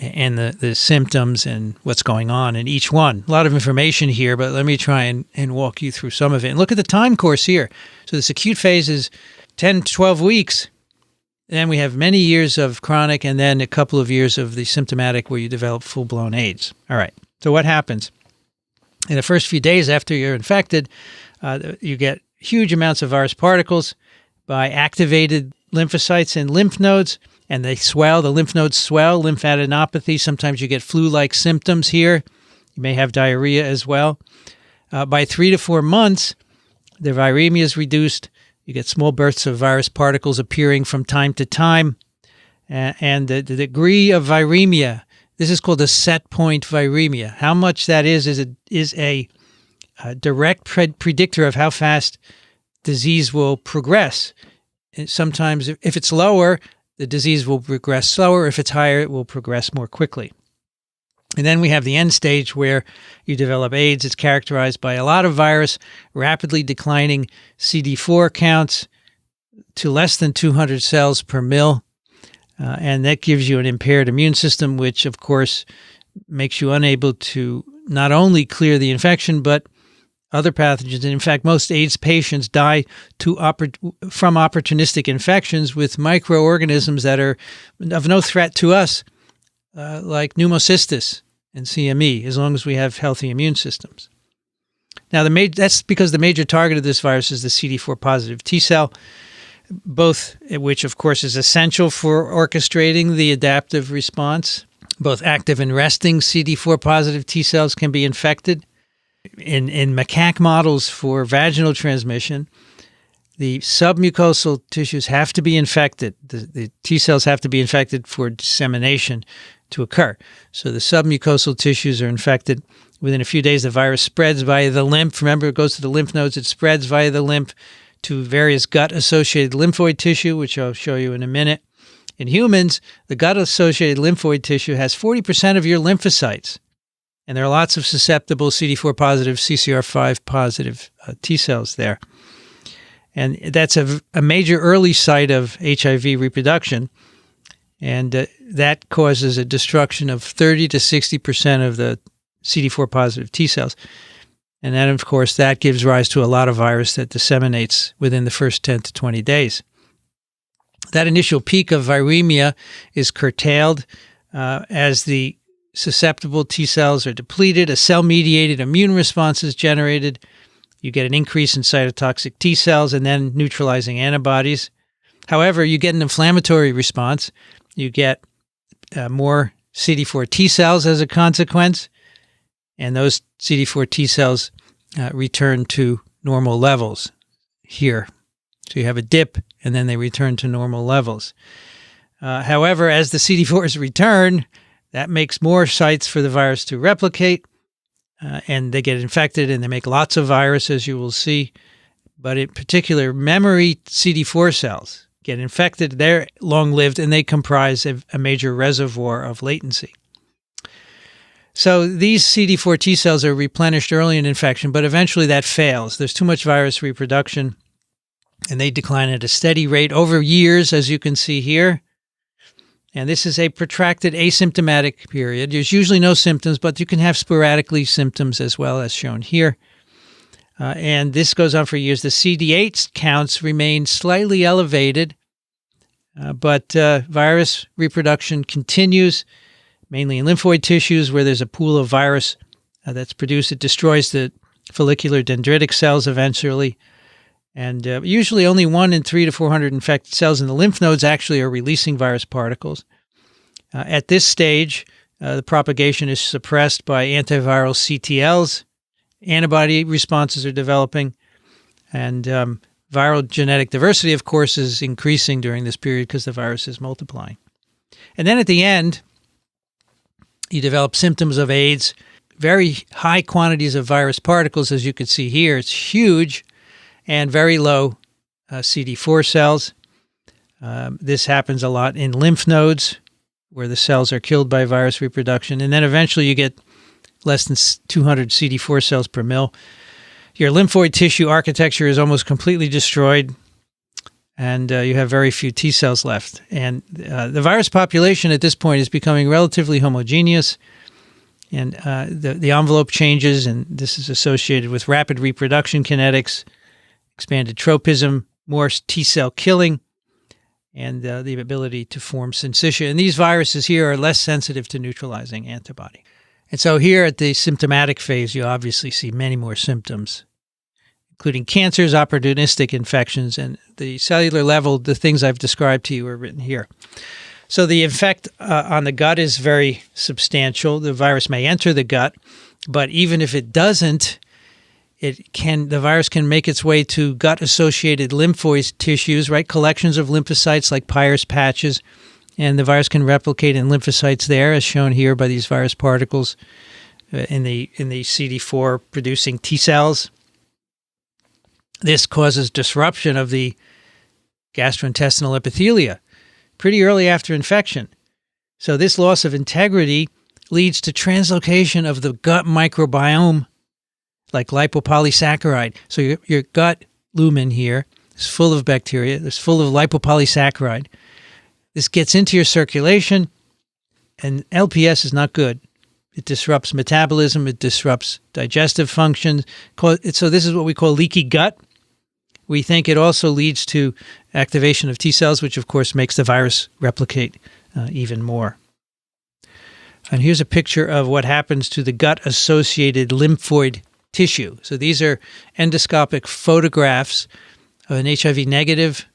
and the symptoms and what's going on in each one. A lot of information here, but let me try and walk you through some of it. And look at the time course here. So this acute phase is 10 to 12 weeks. Then we have many years of chronic, and then a couple of years of the symptomatic where you develop full-blown AIDS. All right. So what happens? In the first few days after you're infected, you get huge amounts of virus particles by activated lymphocytes and lymph nodes, and they swell. The lymph nodes swell, lymphadenopathy. Sometimes you get flu-like symptoms here. You may have diarrhea as well. By 3 to 4 months, the viremia is reduced. You get small bursts of virus particles appearing from time to time. And the degree of viremia, this is called a set point viremia. How much that is a direct predictor of how fast disease will progress. And sometimes, if it's lower, the disease will progress slower. If it's higher, it will progress more quickly. And then we have the end stage where you develop AIDS. It's characterized by a lot of virus, rapidly declining CD4 counts to less than 200 cells per mil. And that gives you an impaired immune system, which, of course, makes you unable to not only clear the infection, but other pathogens. And in fact, most AIDS patients die from opportunistic infections with microorganisms that are of no threat to us, like pneumocystis and CME, as long as we have healthy immune systems. Now, that's because the major target of this virus is the CD4 positive T cell, which, of course, is essential for orchestrating the adaptive response. Both active and resting CD4 positive T cells can be infected. In macaque models for vaginal transmission, the submucosal tissues have to be infected. The T cells have to be infected for dissemination to occur. So the submucosal tissues are infected. Within a few days, the virus spreads via the lymph. Remember, it goes to the lymph nodes. It spreads via the lymph to various gut-associated lymphoid tissue, which I'll show you in a minute. In humans, the gut-associated lymphoid tissue has 40% of your lymphocytes. And there are lots of susceptible CD4 positive, CCR5 positive T cells there. And that's a major early site of HIV reproduction. And that causes a destruction of 30 to 60% of the CD4 positive T cells. And then, of course, that gives rise to a lot of virus that disseminates within the first 10 to 20 days. That initial peak of viremia is curtailed as the susceptible T cells are depleted, a cell-mediated immune response is generated. You get an increase in cytotoxic T cells and then neutralizing antibodies. However, you get an inflammatory response. You get more CD4 T cells as a consequence, and those CD4 T cells return to normal levels here. So you have a dip, and then they return to normal levels. However, as the CD4s return, that makes more sites for the virus to replicate, and they get infected, and they make lots of virus, as you will see. But in particular, memory CD4 cells get infected. They're long-lived, and they comprise a major reservoir of latency. So these CD4 T cells are replenished early in infection, but eventually that fails. There's too much virus reproduction, and they decline at a steady rate over years, as you can see here. And this is a protracted asymptomatic period. There's usually no symptoms, but you can have sporadically symptoms as well, as shown here. And this goes on for years. The CD8 counts remain slightly elevated, but virus reproduction continues, mainly in lymphoid tissues where there's a pool of virus that's produced. It destroys the follicular dendritic cells eventually. And usually only 1 in 300 to 400 infected cells in the lymph nodes actually are releasing virus particles. At this stage, the propagation is suppressed by antiviral CTLs. Antibody responses are developing. And viral genetic diversity, of course, is increasing during this period because the virus is multiplying. And then at the end, you develop symptoms of AIDS, very high quantities of virus particles, as you can see here. It's huge. And very low CD4 cells. This happens a lot in lymph nodes where the cells are killed by virus reproduction. And then eventually you get less than 200 CD4 cells per mil. Your lymphoid tissue architecture is almost completely destroyed, and you have very few T cells left. And the virus population at this point is becoming relatively homogeneous, and the envelope changes, and this is associated with rapid reproduction kinetics, expanded tropism, more T cell killing, and the ability to form syncytia. And these viruses here are less sensitive to neutralizing antibody. And so here at the symptomatic phase, you obviously see many more symptoms, including cancers, opportunistic infections, and the cellular level, the things I've described to you are written here. So the effect on the gut is very substantial. The virus may enter the gut, but even if it doesn't, the virus can make its way to gut-associated lymphoid tissues, right? Collections of lymphocytes like Peyer's patches, and the virus can replicate in lymphocytes there, as shown here by these virus particles in the CD4 producing T cells. This causes disruption of the gastrointestinal epithelia pretty early after infection. So this loss of integrity leads to translocation of the gut microbiome, like lipopolysaccharide. So your gut lumen here is full of bacteria. It's full of lipopolysaccharide. This gets into your circulation, and LPS is not good. It disrupts metabolism. It disrupts digestive functions. So this is what we call leaky gut. We think it also leads to activation of T cells, which of course makes the virus replicate even more. And here's a picture of what happens to the gut-associated lymphoid tissue. So these are endoscopic photographs of an HIV-negative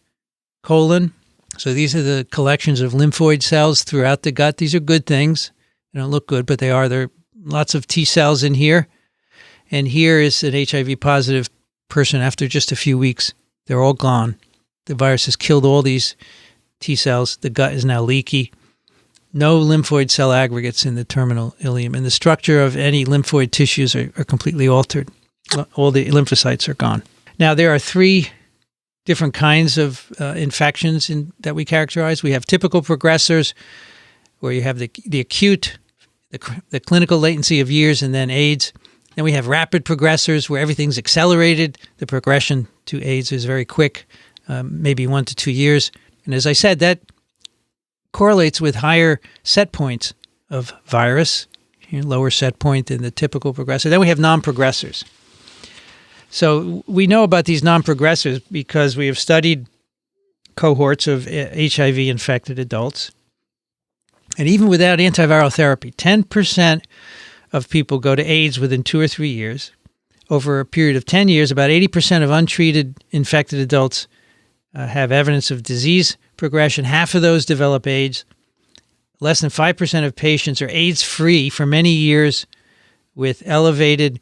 colon. So these are the collections of lymphoid cells throughout the gut. These are good things. They don't look good, but they are. There are lots of T cells in here. And here is an HIV-positive person after just a few weeks. They're all gone. The virus has killed all these T cells. The gut is now leaky. No lymphoid cell aggregates in the terminal ileum. And the structure of any lymphoid tissues are completely altered. All the lymphocytes are gone. Now, there are three different kinds of infections that we characterize. We have typical progressors, where you have the acute, the clinical latency of years, and then AIDS. Then we have rapid progressors, where everything's accelerated. The progression to AIDS is very quick, maybe 1 to 2 years. And as I said, that correlates with higher set points of virus, lower set point than the typical progressor. Then we have non-progressors. So we know about these non-progressors because we have studied cohorts of HIV-infected adults. And even without antiviral therapy, 10% of people go to AIDS within 2 or 3 years. Over a period of 10 years, about 80% of untreated infected adults have evidence of disease progression. Half of those develop AIDS. Less than 5% of patients are AIDS-free for many years with elevated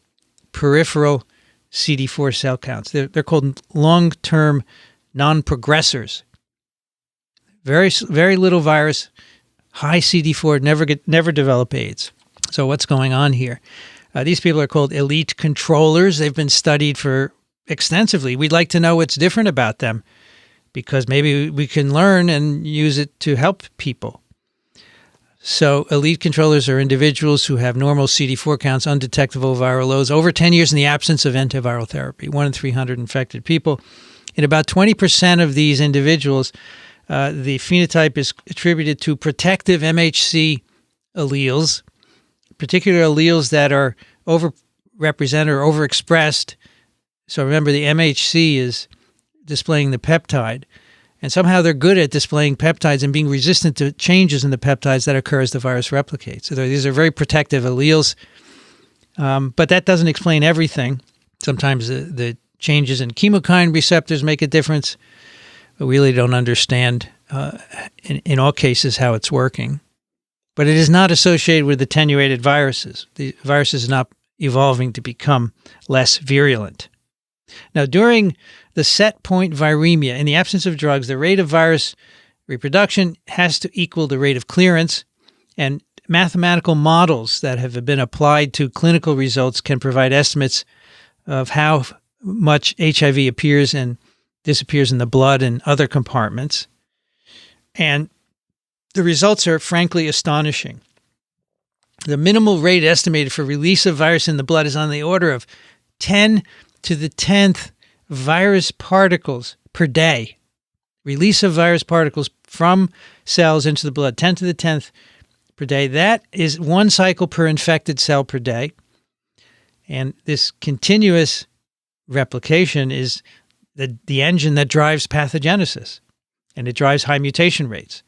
peripheral CD4 cell counts. They're called long-term non-progressors. Very little virus, high CD4, never develop AIDS. So what's going on here? These people are called elite controllers. They've been studied for extensively. We'd like to know what's different about them, because maybe we can learn and use it to help people. So elite controllers are individuals who have normal CD4 counts, undetectable viral loads, over 10 years in the absence of antiviral therapy, 1 in 300 infected people. In about 20% of these individuals, the phenotype is attributed to protective MHC alleles, particular alleles that are overrepresented or overexpressed. So remember, the MHC is displaying the peptide, and somehow they're good at displaying peptides and being resistant to changes in the peptides that occur as the virus replicates. So these are very protective alleles, but that doesn't explain everything. Sometimes the changes in chemokine receptors make a difference, but we really don't understand in all cases how it's working. But it is not associated with attenuated viruses. The virus is not evolving to become less virulent. Now, during the set point viremia, in the absence of drugs, the rate of virus reproduction has to equal the rate of clearance, and mathematical models that have been applied to clinical results can provide estimates of how much HIV appears and disappears in the blood and other compartments. And the results are frankly astonishing. The minimal rate estimated for release of virus in the blood is on the order of 10 to the 10th virus particles per day. Release of virus particles from cells into the blood, 10 to the 10th per day. That is 1 cycle per infected cell per day. And this continuous replication is the engine that drives pathogenesis, and it drives high mutation rates.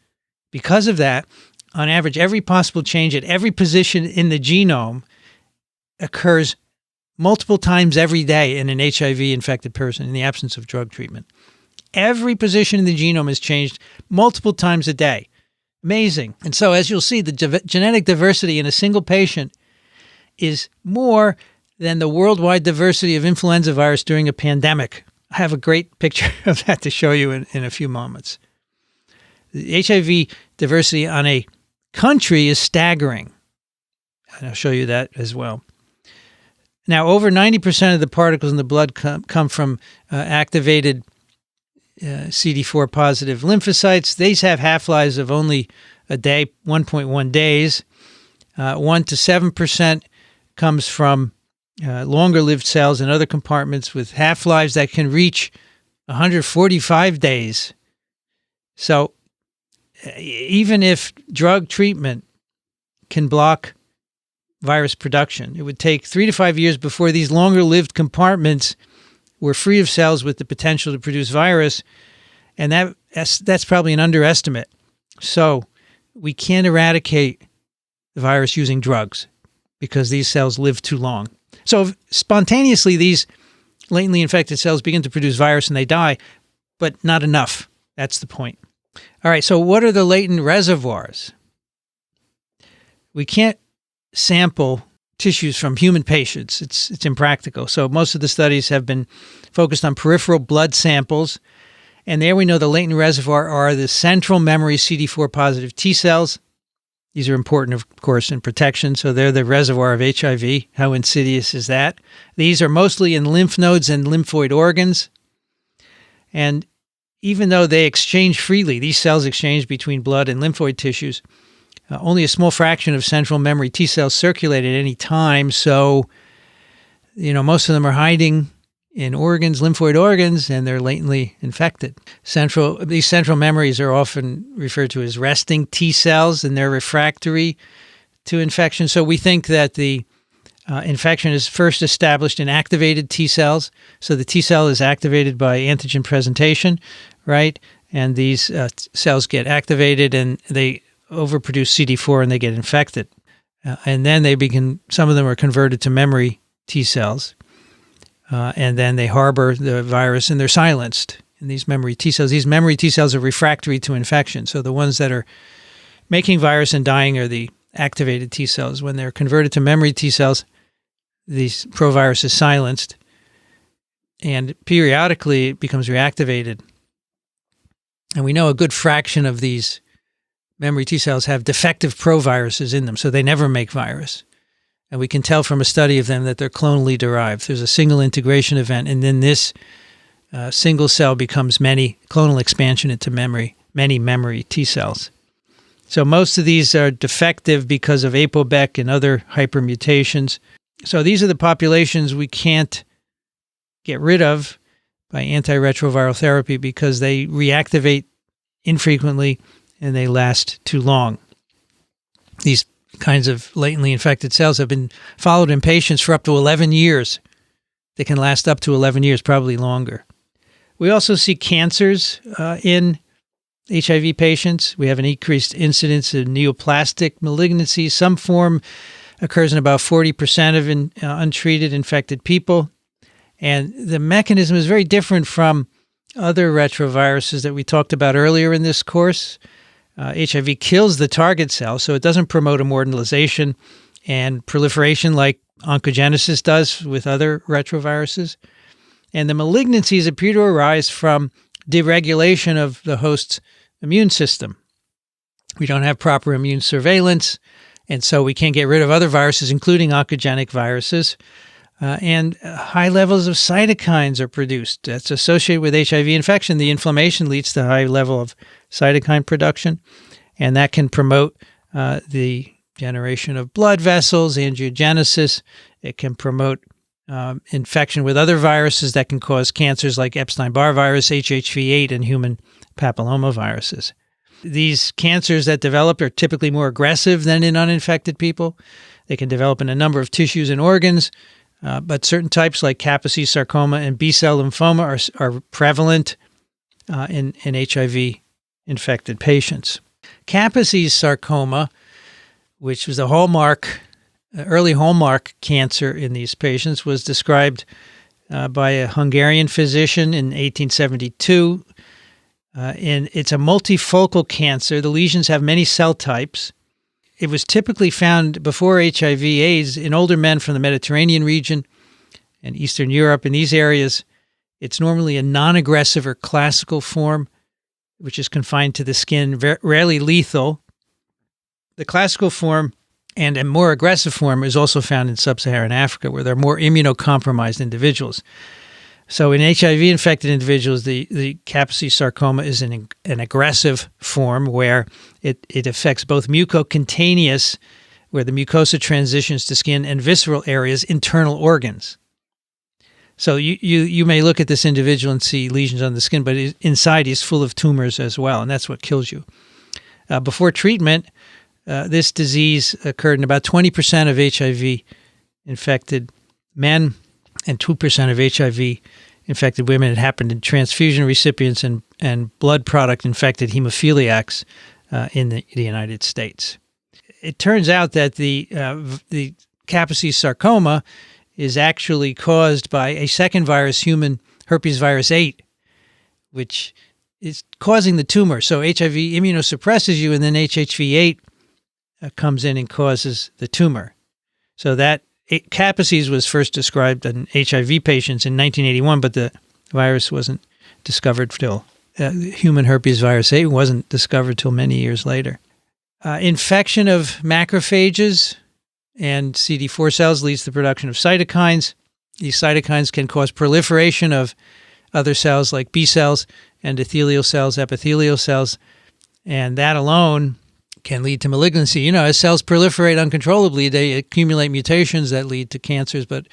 Because of that, on average, every possible change at every position in the genome occurs multiple times every day in an HIV-infected person in the absence of drug treatment. Every position in the genome is changed multiple times a day. Amazing. And so, as you'll see, the genetic diversity in a single patient is more than the worldwide diversity of influenza virus during a pandemic. I have a great picture of that to show you in a few moments. The HIV diversity on a country is staggering. And I'll show you that as well. Now, over 90% of the particles in the blood come from activated CD4 positive lymphocytes. These have half-lives of only a day, 1.1 days. 1 to 7% comes from longer-lived cells in other compartments with half-lives that can reach 145 days. So even if drug treatment can block virus production, it would take 3 to 5 years before these longer-lived compartments were free of cells with the potential to produce virus, and that's probably an underestimate. So we can't eradicate the virus using drugs because these cells live too long. So spontaneously, these latently infected cells begin to produce virus and they die, but not enough. That's the point. All right, so what are the latent reservoirs? We can't sample tissues from human patients. It's impractical. So most of the studies have been focused on peripheral blood samples, and there we know the latent reservoir are the central memory CD4 positive T cells. These are important, of course, in protection, so they're the reservoir of HIV. How insidious is that? These are mostly in lymph nodes and lymphoid organs, and even though they exchange freely, these cells exchange between blood and lymphoid tissues, only a small fraction of central memory T cells circulate at any time. So, most of them are hiding in organs, lymphoid organs, and they're latently infected. These central memories are often referred to as resting T cells, and they're refractory to infection. So we think that the infection is first established in activated T cells. So the T cell is activated by antigen presentation, right? And these cells get activated and they overproduce CD4 and they get infected. And then some of them are converted to memory T cells. And then they harbor the virus and they're silenced in these memory T cells. These memory T cells are refractory to infection. So the ones that are making virus and dying are the activated T cells. When they're converted to memory T cells, these provirus is silenced. And periodically it becomes reactivated. And we know a good fraction of these memory T cells have defective proviruses in them, so they never make virus. And we can tell from a study of them that they're clonally derived. There's a single integration event, and then this single cell becomes many clonal expansion into many memory T cells. So most of these are defective because of ApoBec and other hypermutations. So these are the populations we can't get rid of by antiretroviral therapy because they reactivate infrequently and they last too long. These kinds of latently infected cells have been followed in patients for up to 11 years. They can last up to 11 years, probably longer. We also see cancers in HIV patients. We have an increased incidence of neoplastic malignancy. Some form occurs in about 40% of untreated infected people. And the mechanism is very different from other retroviruses that we talked about earlier in this course. HIV kills the target cell, so it doesn't promote immortalization and proliferation like oncogenesis does with other retroviruses. And the malignancies appear to arise from deregulation of the host's immune system. We don't have proper immune surveillance, and so we can't get rid of other viruses, including oncogenic viruses. And high levels of cytokines are produced. That's associated with HIV infection. The inflammation leads to high level of cytokine production, and that can promote the generation of blood vessels, angiogenesis. It can promote infection with other viruses that can cause cancers like Epstein-Barr virus, HHV-8, and human papillomaviruses. These cancers that develop are typically more aggressive than in uninfected people. They can develop in a number of tissues and organs, but certain types like Kaposi sarcoma and B-cell lymphoma are prevalent in HIV-infected patients. Kaposi sarcoma, which was a early hallmark cancer in these patients, was described by a Hungarian physician in 1872. And it's a multifocal cancer. The lesions have many cell types. It was typically found before HIV/AIDS in older men from the Mediterranean region and Eastern Europe. In these areas, it's normally a non-aggressive or classical form, which is confined to the skin, rarely lethal. The classical form and a more aggressive form is also found in sub-Saharan Africa, where there are more immunocompromised individuals. So in HIV-infected individuals, the Kaposi sarcoma is an aggressive form where it affects both mucocutaneous, where the mucosa transitions to skin, and visceral areas, internal organs. So you may look at this individual and see lesions on the skin, but inside he's full of tumors as well, and that's what kills you. Before treatment, this disease occurred in about 20% of HIV-infected men and 2% of HIV-infected women. It happened in transfusion recipients and blood product-infected hemophiliacs in the United States. It turns out that the Kaposi sarcoma is actually caused by a second virus, human herpes virus 8, which is causing the tumor. So HIV immunosuppresses you, and then HHV8 comes in and causes the tumor. So that Kaposi's was first described in HIV patients in 1981, but the virus wasn't discovered till human herpes virus 8 wasn't discovered till many years later. Infection of macrophages and CD4 cells leads to the production of cytokines. These cytokines can cause proliferation of other cells like B cells, endothelial cells, epithelial cells, and that alone can lead to malignancy. You know, as cells proliferate uncontrollably, they accumulate mutations that lead to cancers, but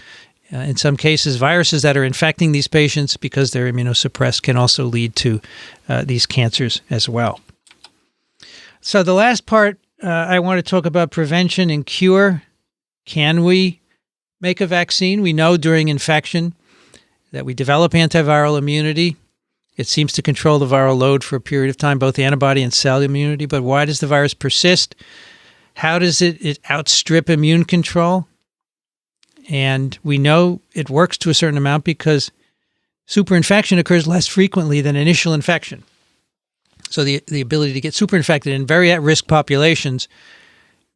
in some cases, viruses that are infecting these patients because they're immunosuppressed can also lead to these cancers as well. So the last part, I want to talk about prevention and cure. Can we make a vaccine? We know during infection that we develop antiviral immunity. It seems to control the viral load for a period of time, both antibody and cell immunity. But why does the virus persist? How does it outstrip immune control? And we know it works to a certain amount because superinfection occurs less frequently than initial infection. So the ability to get superinfected in very at-risk populations,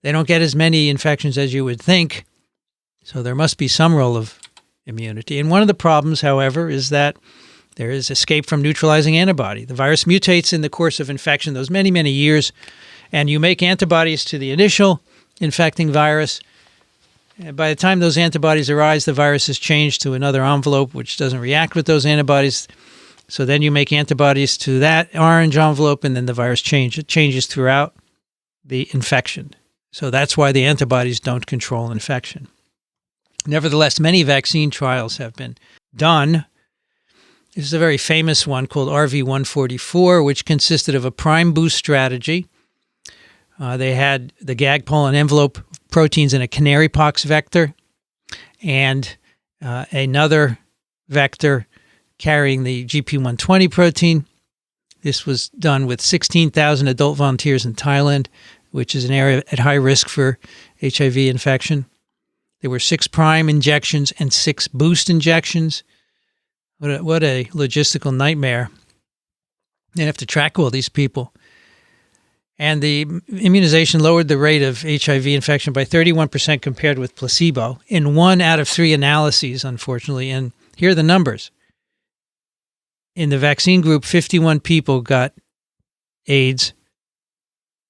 they don't get as many infections as you would think. So there must be some role of immunity. And one of the problems, however, is that there is escape from neutralizing antibody. The virus mutates in the course of infection, those many, many years, and you make antibodies to the initial infecting virus. And by the time those antibodies arise, the virus is changed to another envelope, which doesn't react with those antibodies. So then you make antibodies to that orange envelope, and then the virus changes throughout the infection. So that's why the antibodies don't control infection. Nevertheless, many vaccine trials have been done. This is a very famous one called RV144, which consisted of a prime boost strategy. They had the gag pollen envelope proteins in a canary pox vector and another vector carrying the GP120 protein. This was done with 16,000 adult volunteers in Thailand, which is an area at high risk for HIV infection. There were 6 prime injections and 6 boost injections. What a logistical nightmare. They have to track all these people. And the immunization lowered the rate of HIV infection by 31% compared with placebo in 1 out of 3 analyses, unfortunately. And here are the numbers. In the vaccine group, 51 people got AIDS.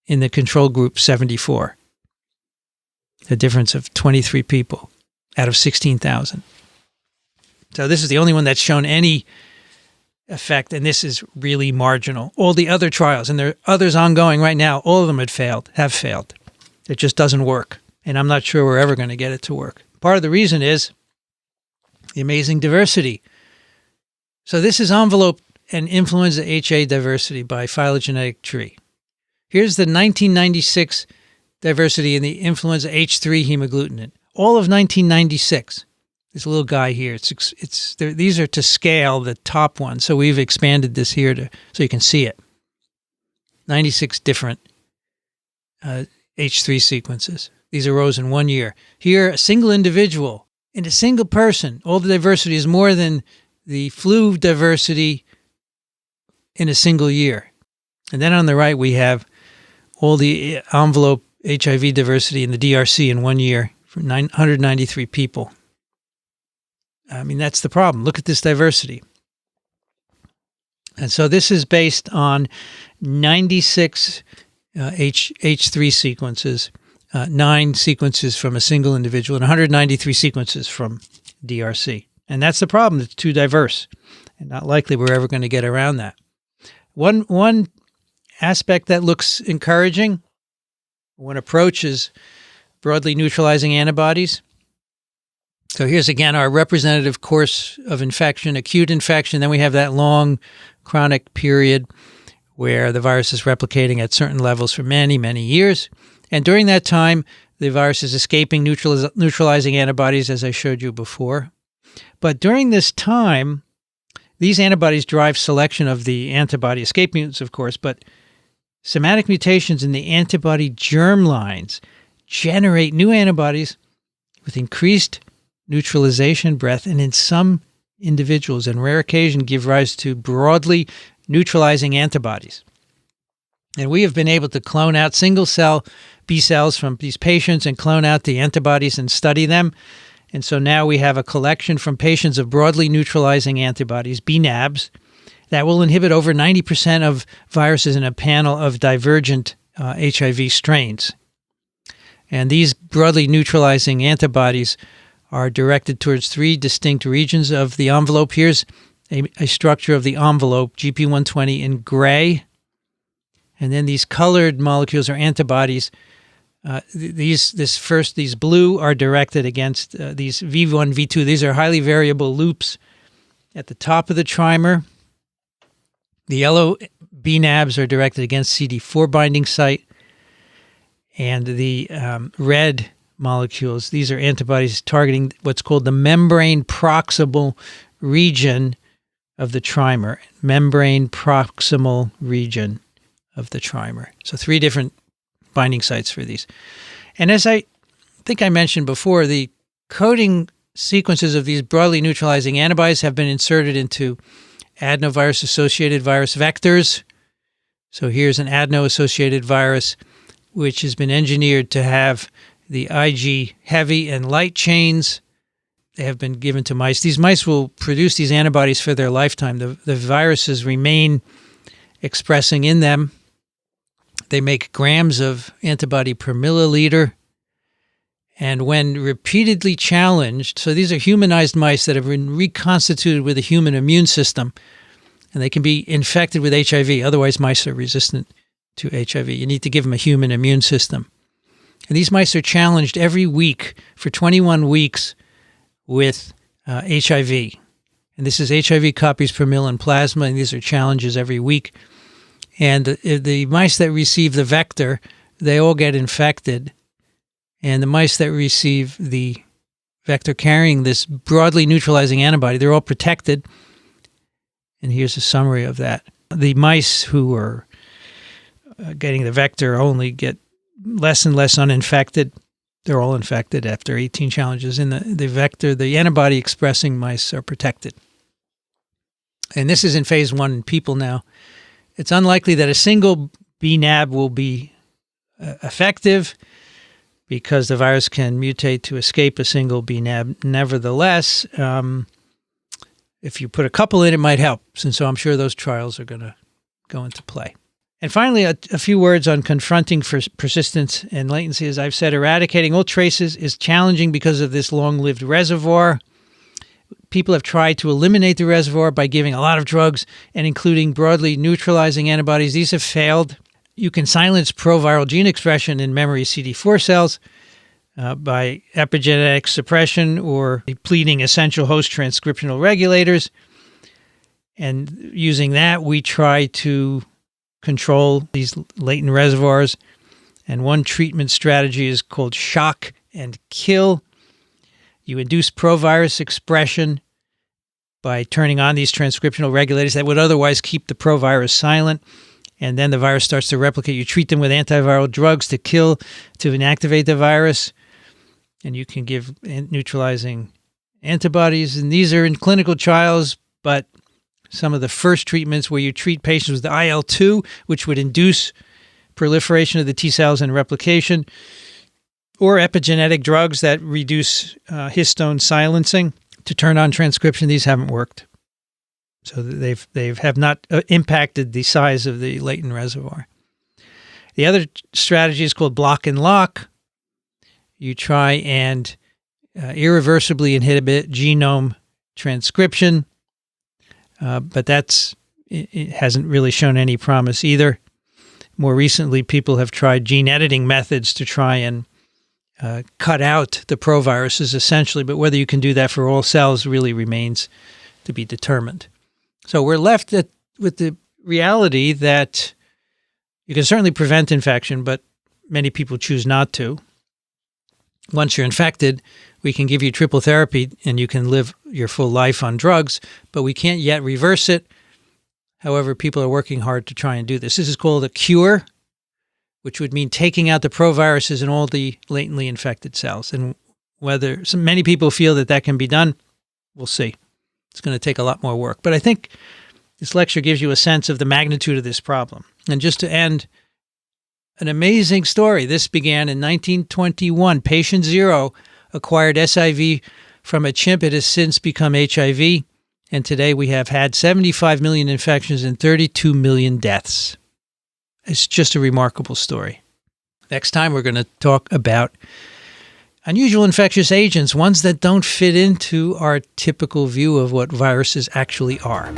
In the control group, 74. A difference of 23 people out of 16,000. So this is the only one that's shown any effect, and this is really marginal. All the other trials, and there are others ongoing right now, all of them have failed. It just doesn't work, and I'm not sure we're ever going to get it to work. Part of the reason is the amazing diversity. So this is envelope and influenza HA diversity by phylogenetic tree. Here's the 1996 diversity in the influenza H3 hemagglutinin. All of 1996. This little guy here. These are to scale, the top one. So we've expanded this here so you can see it. 96 different H3 sequences. These arose in 1 year. Here, a single individual in a single person. All the diversity is more than the flu diversity in a single year. And then on the right, we have all the envelope HIV diversity in the DRC in 1 year for 193 people. I mean, that's the problem. Look at this diversity. And so this is based on 96 H3 sequences, 9 sequences from a single individual, and 193 sequences from DRC. And that's the problem. It's too diverse and not likely we're ever going to get around that. One aspect that looks encouraging, one approach is broadly neutralizing antibodies. So here's again our representative course of infection, acute infection. Then we have that long chronic period where the virus is replicating at certain levels for many, many years. And during that time, the virus is escaping neutralizing antibodies, as I showed you before. But during this time, these antibodies drive selection of the antibody escape mutants, of course, but somatic mutations in the antibody germlines generate new antibodies with increased neutralization breadth, and in some individuals, on rare occasion, give rise to broadly neutralizing antibodies. And we have been able to clone out single-cell B cells from these patients and clone out the antibodies and study them. And so now we have a collection from patients of broadly neutralizing antibodies, BNAbs, that will inhibit over 90% of viruses in a panel of divergent HIV strains. And these broadly neutralizing antibodies are directed towards three distinct regions of the envelope. Here's a structure of the envelope, GP120 in gray. And then these colored molecules are antibodies. These blue are directed against these V1, V2. These are highly variable loops at the top of the trimer. The yellow BNAbs are directed against CD4 binding site. And the red molecules, these are antibodies targeting what's called the membrane proximal region of the trimer. Membrane proximal region of the trimer. So three different binding sites for these. And as I think I mentioned before, the coding sequences of these broadly neutralizing antibodies have been inserted into adenovirus-associated virus vectors. So here's an adeno-associated virus, which has been engineered to have the Ig heavy and light chains. They have been given to mice. These mice will produce these antibodies for their lifetime. The viruses remain expressing in them. They make grams of antibody per milliliter. And when repeatedly challenged, so these are humanized mice that have been reconstituted with a human immune system, and they can be infected with HIV. Otherwise, mice are resistant to HIV. You need to give them a human immune system. And these mice are challenged every week for 21 weeks with HIV. And this is HIV copies per mil in plasma, and these are challenges every week. And the mice that receive the vector, they all get infected. And the mice that receive the vector carrying this broadly neutralizing antibody, they're all protected. And here's a summary of that. The mice who are getting the vector only get less and less uninfected. They're all infected after 18 challenges. In the vector, the antibody expressing mice are protected. And this is in phase 1 in people now. It's unlikely that a single BNAb will be effective because the virus can mutate to escape a single BNAb. Nevertheless, if you put a couple in, it might help. And so I'm sure those trials are going to go into play. And finally, a few words on confronting persistence and latency. As I've said, eradicating all traces is challenging because of this long-lived reservoir. People have tried to eliminate the reservoir by giving a lot of drugs and including broadly neutralizing antibodies. These have failed. You can silence proviral gene expression in memory CD4 cells by epigenetic suppression or depleting essential host transcriptional regulators. And using that, we try to control these latent reservoirs. And one treatment strategy is called shock and kill. You induce provirus expression by turning on these transcriptional regulators that would otherwise keep the provirus silent. And then the virus starts to replicate. You treat them with antiviral drugs to inactivate the virus. And you can give neutralizing antibodies. And these are in clinical trials, but some of the first treatments where you treat patients with the IL-2, which would induce proliferation of the T cells and replication, or epigenetic drugs that reduce histone silencing to turn on transcription. These haven't worked. So they have not impacted the size of the latent reservoir. The other strategy is called block and lock. You try and irreversibly inhibit genome transcription, but it hasn't really shown any promise either. More recently, people have tried gene editing methods to try and cut out the proviruses essentially, but whether you can do that for all cells really remains to be determined. So we're left with the reality that you can certainly prevent infection, but many people choose not to. Once you're infected, we can give you triple therapy and you can live your full life on drugs, but we can't yet reverse it. However, people are working hard to try and do this. This is called a cure, which would mean taking out the proviruses in all the latently infected cells. And many people feel that can be done, we'll see. It's going to take a lot more work. But I think this lecture gives you a sense of the magnitude of this problem. And just to end, an amazing story. This began in 1921. Patient 0 acquired SIV from a chimp. It has since become HIV. And today we have had 75 million infections and 32 million deaths. It's just a remarkable story. Next time we're going to talk about unusual infectious agents, ones that don't fit into our typical view of what viruses actually are.